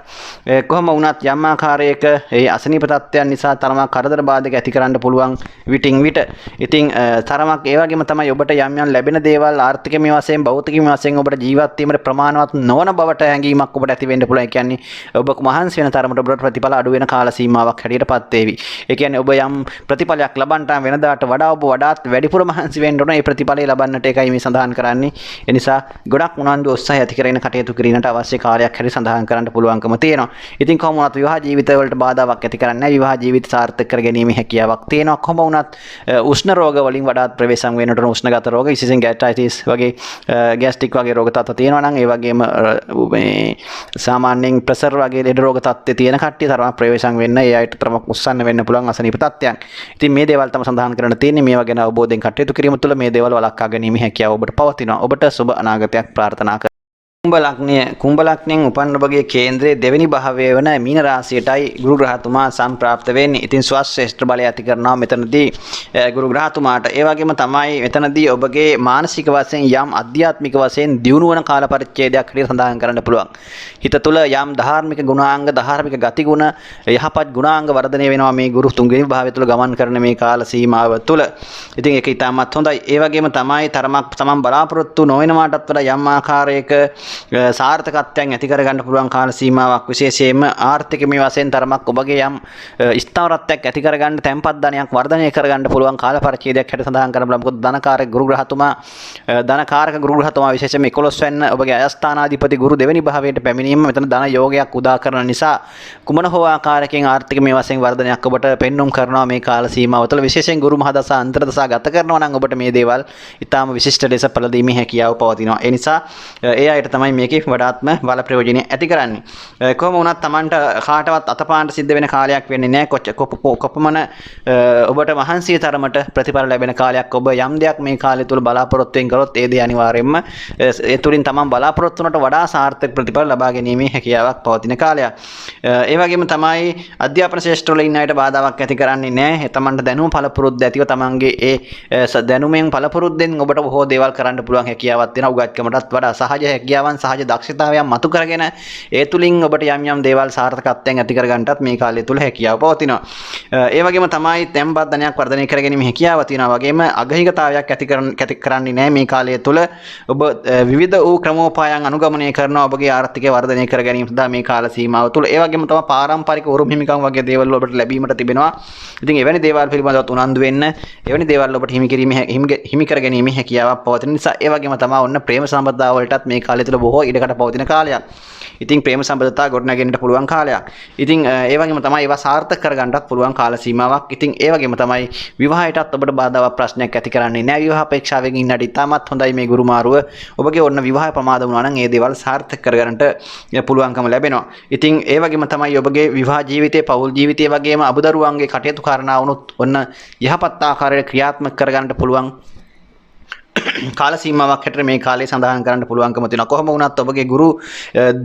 කොහොම වුණත් යම් ආකාරයක ඒ අසනීප තත්ත්වයන් නිසා තරමක් කරදර බාධක ඇති කරන්න පුළුවන් විටින් විට. ඉතින් තරමක් ඒ වගේම තමයි ඔබට යම් යම් ලැබෙන දේවල් ආර්ථිකමය වශයෙන්, භෞතිකමය වශයෙන් ඔබට ජීවත් වීමට ප්‍රමාණවත් නොවන බවට හැඟීමක් ඔබට ඇති වෙන්න පුළුවන්. ඒ කියන්නේ ඔබ මහන්සි වෙන තරමට ඔබට ප්‍රතිඵල අඩු වෙන කාල සීමාවක් හැටියටපත් වේවි. ඒ කියන්නේ ඔබ යම් ප්‍රතිඵලයක් ලබන්නට වෙනදාට වඩා ඔබ වඩාත් වැඩිපුර මහන්සි වෙන්න ඕන. ඒ ප්‍රතිඵලය ලබන්නට එකයි මේ සඳහන් කරන්නේ. ඒ නිසා ගොඩක් උනන්දු උත්සාහය ඇති කරගෙන කටයුතු කිරීමට අවශ්‍ය කාර්යයක් හැටි සඳහන් කරන්න පුළුවන්කම තියෙනවා. ඉතින් කොහොම වුණත් විවාහ ජීවිත වලට බාධාවක් ඇති කරන්නේ නැහැ. විවාහ ජීවිත සාර්ථක කර ගැනීමේ හැකියාවක් තියෙනවා. කොහොම වුණත් උෂ්ණ රෝග වලින් වඩාත් ප්‍රවේශම් වෙන්නට උන උෂ්ණගත රෝග, විශේෂයෙන් ගැස්ට්‍රයිටිස් වගේ ගැස්ට්‍රික් වගේ රෝග තත්ත්ව තියෙනවා නම්, ඒ වගේම මේ සාමාන්‍යයෙන් ප්‍රෙෂර් වගේ ලෙඩ රෝග තත්ත්වයේ තියෙන කට්ටිය තරම ප්‍රවේශම් වෙන්න, ඒ අයට තරමක් උස්සන්න වෙන්න පුළුවන් අසනීප තත්ත්වයන්. ඉතින් මේ දේවල් තමයි සඳහන් කරන්න තියෙන්නේ. මේවා ගැන අවබෝධයෙන් කටයුතු කිරීම තුළ මේ දේවල් වළක්වා ගැනීමේ හැකියාව ඔබට පවතිනවා. ඔබට සුබ අනාගතයක් ප්‍රාර්ථනා කරනවා. කුම්භ ලග්නයෙන් උපන් ඔබගේ කේන්ද්‍රයේ දෙවෙනි භාවය වන මීන රාශියටයි ගුරු ග්‍රහතුමා සම්ප්‍රාප්ත වෙන්නේ. ඉතින් ස්වශ්‍රේෂ්ඨ බලය ඇති කරනවා මෙතනදී ගුරු ග්‍රහතුමාට. ඒ වගේම තමයි මෙතනදී ඔබගේ මානසික වශයෙන් යම් අධ්‍යාත්මික වශයෙන් දියුණු වන කාල පරිච්ඡේදයක් හැටියට සඳහන් කරන්න පුළුවන්. හිත තුළ යම් ධාර්මික ගුණාංග, ධාර්මික ගතිගුණ, යහපත් ගුණාංග වර්ධනය වෙනවා මේ ගුරු තුන්වෙනි භාවය තුළ ගමන් කරන මේ කාල සීමාව තුළ. ඉතින් ඒක ඉතාමත් හොඳයි. ඒ වගේම තමයි තරමක් තමන් බලාපොරොත්තු නොවනවාටත් වඩා යම් ආකාරයක සාර්ථකත්වයන් ඇති කරගන්න පුළුවන් කාල සීමාවක්, විශේෂයෙන්ම ආර්ථිකමය වශයෙන් තරමක් ඔබගේ යම් ස්ථාවරත්වයක් ඇති කරගන්න, තැන්පත් ධනයක් වර්ධනය කරගන්න පුළුවන් කාල පරිච්ඡේදයක් හැට සඳහන් කරන්න බලමු. මොකද ධනකාරක ගුරු ග්‍රහතුමා විශේෂයෙන්ම 11 වෙනි ඔබගේ අයස්ථානාධිපති ගුරු දෙවෙනි භාවයට පැමිණීම මෙතන ධන යෝගයක් උදා කරන නිසා කුමන හෝ ආකාරයකින් ආර්ථිකමය වශයෙන් වර්ධනයක් ඔබට පෙන්눔 කරනවා මේ කාල සීමාව තුළ. විශේෂයෙන් ගුරු මහදසා අන්තර්දසා ගත කරනවා නම් ඔබට මේ දේවල් ඉතාම විශිෂ්ට ලෙස පළ දීමේ හැකියාව පවතිනවා. ඒ නිසා ඒ අයට තමයි මේකේ වඩාත්ම බල ප්‍රයෝජනය ඇති කරන්නේ. කොහොම වුණත් Tamanට කාටවත් අතපාන්න සිද්ධ වෙන කාලයක් වෙන්නේ නැහැ. කොපමණ ඔබට මහන්සිය තරමට ප්‍රතිඵල ලැබෙන කාලයක් ඔබ යම් දෙයක් මේ කාලය තුල බලාපොරොත්තු වෙන කරොත් ඒ දේ අනිවාර්යයෙන්ම ඒ තුලින් Taman බලාපොරොත්තු වුණට වඩා සාර්ථක ප්‍රතිඵල ලබා ගැනීමේ හැකියාවක් පවතින කාලයක්. ඒ වගේම තමයි අධ්‍යාපන ශාස්ත්‍ර වල ඉන්න අයට බාධාවක් ඇති කරන්නේ නැහැ. Tamanට දැනුම පළපුරුද්ද ඇතිව Tamanගේ ඒ දැනුමෙන් පළපුරුද්දෙන් ඔබට බොහෝ දේවල් කරන්න පුළුවන් හැකියාවක් තියෙනවා. උගත්කමටත් වඩා සහජ හැකියාවන්, සහජ දක්ෂතාවයන් මතු කරගෙන ඒ තුලින් ඔබට යම් යම් දේවල් සාර්ථකත්වයෙන් ඇති කරගන්නටත් මේ කාලය තුල හැකියාව පවතිනවා. ඒ වගේම තමයි තැන්පත් ධනයක් වර්ධනය කර ගැනීම හැකියාව තියෙනවා. වගේම අගහිගතාවයක් ඇති කරන්නේ නැහැ මේ කාලය තුල. ඔබ විවිධ වූ ක්‍රමෝපායන් අනුගමනය කරනවා ඔබගේ ආර්ථිකය වර්ධනය කර ගැනීම සඳහා මේ කාල සීමාව තුල. ඒ වගේම තමයි පාරම්පරික උරුම හිමිකම් වගේ දේවල් ඔබට ලැබීමට තිබෙනවා. ඉතින් එවැනි දේවල් පිළිබඳව උනන්දු වෙන්න, එවැනි දේවල් ඔබට හිමි කර ගැනීම හැකියාවක් පවතින නිසා. ඒ වගේම තමයි ඔන්න ප්‍රේම සම්බන්ධතාව වලටත් මේ කාලය තුල බොහෝ ඉඩකට පවතින කාලයක්. ඉතින් ප්‍රේම සම්බන්ධතාව ගොඩනගෙන්නට පුළුවන් කාලයක්. ඉතින් ඒ වගේම තමයි ඒවා සාර්ථක කරගන්නත් පුළුවන් කාල සීමාවක්. ඉතින් ඒ වගේම තමයි විවාහයටත් ඔබට බාධාවක්, ප්‍රශ්නයක් ඇති කරන්නේ නැහැ. විවාහ අපේක්ෂාවෙන් ඉන්නට ඉතාමත් හොඳයි මේ ගුරු මාරුව. ඔබගේ ඔන්න විවාහ ප්‍රමාද වුණා නම් ඒ දේවල් සාර්ථක කරගන්නට පුළුවන්කම ලැබෙනවා. ඉතින් ඒ වගේම තමයි ඔබගේ විවාහ ජීවිතයේ, පෞල් ජීවිතයේ වගේම අබුදරුවන්ගේ කටයුතු කාරණා වුණොත් ඔන්න යහපත් ආකාරයට ක්‍රියාත්මක කරගන්නට පුළුවන් කාල සීමාවක් හැටියට මේ කාලේ සඳහන් කරන්න පුළුවන්කම තියෙනවා. කොහොම වුණත් ඔබගේ ගුරු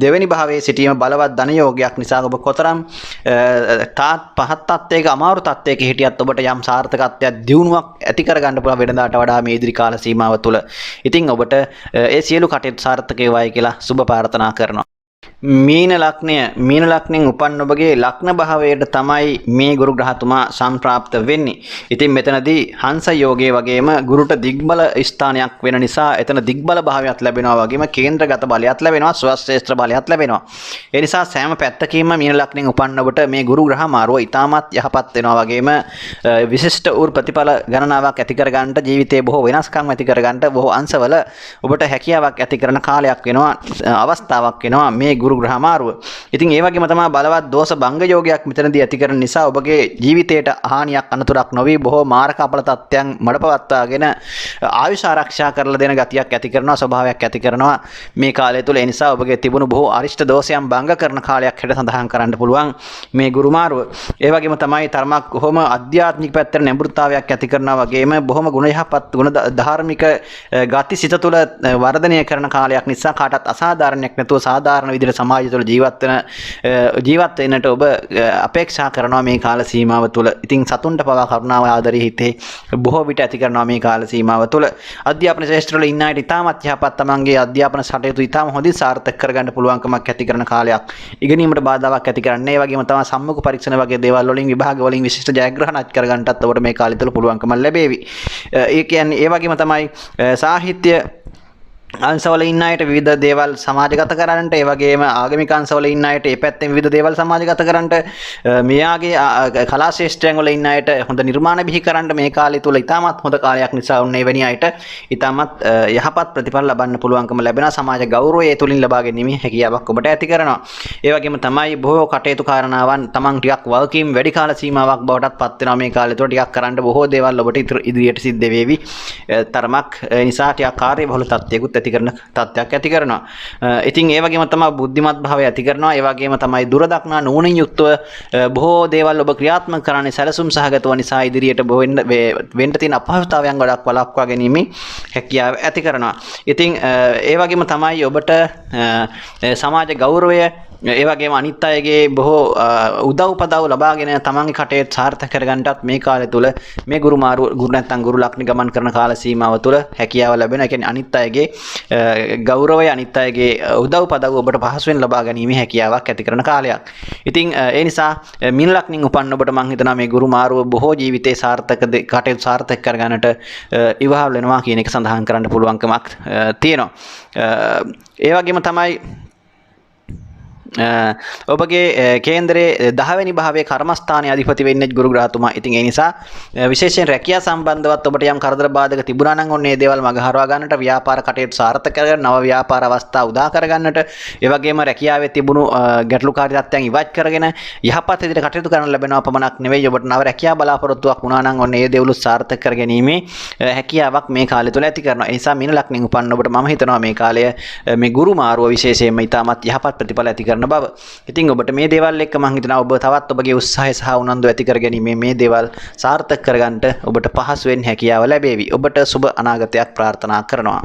දෙවෙනි භාවයේ සිටීම බලවත් ධන යෝගයක් නිසා ඔබ කොතරම් පහත් තත්ත්වයක, අමාරු තත්ත්වයක හිටියත් ඔබට යම් සාර්ථකත්වයක්, දියුණුවක් ඇති කරගන්න පුළුවන් වෙනදාට වඩා මේ ඉදිරි කාල සීමාව තුළ. ඉතින් ඔබට ඒ සියලු කටයුතු සාර්ථක වේවායි කියලා සුබ ප්‍රාර්ථනා කරනවා. මීන ලග්නයෙන් උපන් ඔබගේ ලග්න භාවයට තමයි මේ ගුරු ග්‍රහතුමා සම්ප්‍රාප්ත වෙන්නේ. ඉතින් මෙතනදී හංස යෝගයේ වගේම ගුරුට දිග්බල ස්ථානයක් වෙන නිසා එතන දිග්බල භාවයක් ලැබෙනවා වගේම කේන්ද්‍රගත බලයක් ලැබෙනවා, ස්වශ්‍රේෂ්ඨ බලයක් ලැබෙනවා. ඒ නිසා සෑම පැත්තකින්ම මීන ලග්නයෙන් උපන් ඔබට මේ ගුරු ග්‍රහ මාරුව ඉතාමත් යහපත් වෙනවා වගේම විශිෂ්ට උර් ප්‍රතිඵල ගණනාවක් ඇති කර ගන්නට ජීවිතයේ බොහෝ වෙනස්කම් ඇති කර ගන්නට බොහෝ අංශවල ඔබට හැකියාවක් ඇති කරන කාලයක් වෙනවා, අවස්ථාවක් වෙනවා මේ ගුරු ග්‍රහ මාරුව. ඉතින් ඒ වගේම තමයි බලවත් දෝෂ භංග යෝගයක් මෙතනදී ඇති කරන නිසා ඔබගේ ජීවිතයට හානියක් අනතුරක් නොවි බොහෝ මාරක අපල තත්ත්වයන් මඩපවත්වාගෙන ආයුෂ ආරක්ෂා කරලා දෙන ගතියක් ඇති කරනවා, ස්වභාවයක් ඇති කරනවා මේ කාලය තුල. ඒ නිසා ඔබගේ තිබුණු බොහෝ අරිෂ්ඨ දෝෂයන් භංග කරන කාලයක් හැට සඳහන් කරන්න පුළුවන් මේ ගුරු මාරුව. ඒ වගේම තමයි තරමක් කොහොම ආධ්‍යාත්මික පැත්තට නැඹුරුතාවයක් ඇති කරනවා වගේම බොහොම ගුණ යහපත් ගුණ ධාර්මික ගති සිත තුළ වර්ධනය කරන කාලයක් නිසා කාටත් අසාධාරණයක් නැතුව සාධාරණ විදිහට සමාජය තුළ ජීවත් වෙන්නට ඔබ අපේක්ෂා කරනවා මේ කාල සීමාව තුළ. ඉතින් සතුන්ට පවා කරුණාව ආදරය හිතේ බොහෝ විට ඇති කරනවා මේ කාල සීමාව තුළ. අධ්‍යාපන ශාස්ත්‍රවල ඉන්න අයට ඉතාමත් යහපත් තමන්ගේ අධ්‍යාපන කටයුතු ඉතාම හොඳින් සාර්ථක කරගන්න පුළුවන්කමක් ඇති කරන කාලයක්. ඉගෙනීමට බාධාවක් ඇති කරන්නේ. ඒ වගේම තමයි සම්මුඛ පරීක්ෂණ වගේ දේවල් වලින් විභාග වලින් විශිෂ්ට ජයග්‍රහණ අත් කරගන්නටත් ඔබට මේ කාලය තුළ පුළුවන්කම ලැබේවි. ඒ කියන්නේ ඒ වගේම තමයි සාහිත්‍ය අංශවල ඉන්න අයට විවිධ දේවල් සමාජගත කරන්නට, ඒ වගේම ආගමික අංශවල ඉන්න අයට ඒ පැත්තෙන් විවිධ දේවල් සමාජගත කරන්නට, මෙයාගේ කලා ශාස්ත්‍රයන් වල ඉන්න අයට හොඳ නිර්මාණ බිහි කරන්න මේ කාලය තුල ඉතාමත් හොඳ කාලයක් නිසා උන්නේ වෙණි අයට ඉතාමත් යහපත් ප්‍රතිඵල ලබන්න පුළුවන්කම ලැබෙනවා. සමාජ ගෞරවය ඒ තුලින් ලබා ගැනීමේ හැකියාවක් ඔබට ඇති කරනවා. ඒ වගේම තමයි බොහෝ කටයුතු කාරණාවන් තමන් ටිකක් වගකීම් වැඩි කාල සීමාවක් බවටත් පත් වෙනවා මේ කාලය තුල. ටිකක් කරන්න බොහෝ දේවල් ඔබට ඉදිරියට සිද්ධ වෙවි. තරමක් නිසා ටිකක් කාර්යබහුල තත්ත්වයකට ඇති කරන තත්ත්වයක් ඇති කරනවා. ඉතින් ඒ වගේම තමයි බුද්ධිමත් භාවය ඇති කරනවා. ඒ වගේම තමයි දුර දක්නා නුවණින් යුක්තව බොහෝ දේවල් ඔබ ක්‍රියාත්මක කරන්නේ සැලසුම් සහගතව නිසා ඉදිරියට වෙන්න තියෙන අපහසුතාවයන් ගොඩක් වළක්වා ගැනීම හැකියාව ඇති කරනවා. ඉතින් ඒ වගේම තමයි ඔබට සමාජ ගෞරවය ඒ වගේම අනිත් අයගේ බොහෝ උදව් උපදව් ලබාගෙන තමන්ගේ කටයුතු සාර්ථක කරගන්නටත් මේ කාලය තුල මේ ගුරු නැත්නම් ගුරු ලග්න ගමන් කරන කාල සීමාව තුල හැකියාව ලැබෙනවා. ඒ කියන්නේ අනිත් අයගේ ගෞරවය, අනිත් අයගේ උදව් උපදව් ඔබට පහසුවෙන් ලබා ගැනීමේ හැකියාවක් ඇති කරන කාලයක්. ඉතින් ඒ නිසා මීන ලග්නින් උපන්න ඔබට මම හිතනවා මේ ගුරු මාරුව බොහෝ ජීවිතේ කටයුතු සාර්ථක කරගන්නට ඉවහල් වෙනවා කියන එක සඳහන් කරන්න පුළුවන්කමක් තියෙනවා. ඒ වගේම තමයි ඔබගේ කේන්දරයේ 10 වෙනි භාවයේ කර්මස්ථානයේ අධිපති වෙන්නේ ගුරු ග්‍රහතුමා. ඉතින් ඒ නිසා විශේෂයෙන් රැකියා සම්බන්ධවත් ඔබට යම් කරදර බාධක තිබුණා නම් ඔන්න ඒ දේවල් මග හරවා ගන්නට, ව්‍යාපාර කටයුතු සාර්ථක කරගන්න, නව ව්‍යාපාර අවස්ථා උදා කරගන්නට, ඒ වගේම රැකියාවේ තිබුණු ගැටලුකාරී තත්ත්වයන් ඉවත් කරගෙන යහපත් විදිහට කටයුතු කරන්න ලැබෙනවා පමණක් නෙවෙයි, ඔබට නව රැකියා බලාපොරොත්තුවක් වුණා නම් ඔන්න ඒ දේවලු සාර්ථක කරගැනීමේ හැකියාවක් මේ කාලය තුල ඇති කරනවා. ඒ නිසා මීන ලග්නෙන් උපන්න ඔබට මම හිතනවා මේ කාලය මේ ගුරු මාරුව විශේෂයෙන්ම ඉතාමත් යහපත් ප්‍රතිඵල ඇති කරන බව. ඉතින් ඔබට මේ දේවල් එක්ක මම හිතනවා ඔබ තවත් ඔබගේ උත්සාහය සහ උනන්දු ඇති කරගැනීමේ මේ දේවල් සාර්ථක කරගන්නට ඔබට පහසුවෙන් හැකියාව ලැබේවි. ඔබට සුබ අනාගතයක් ප්‍රාර්ථනා කරනවා.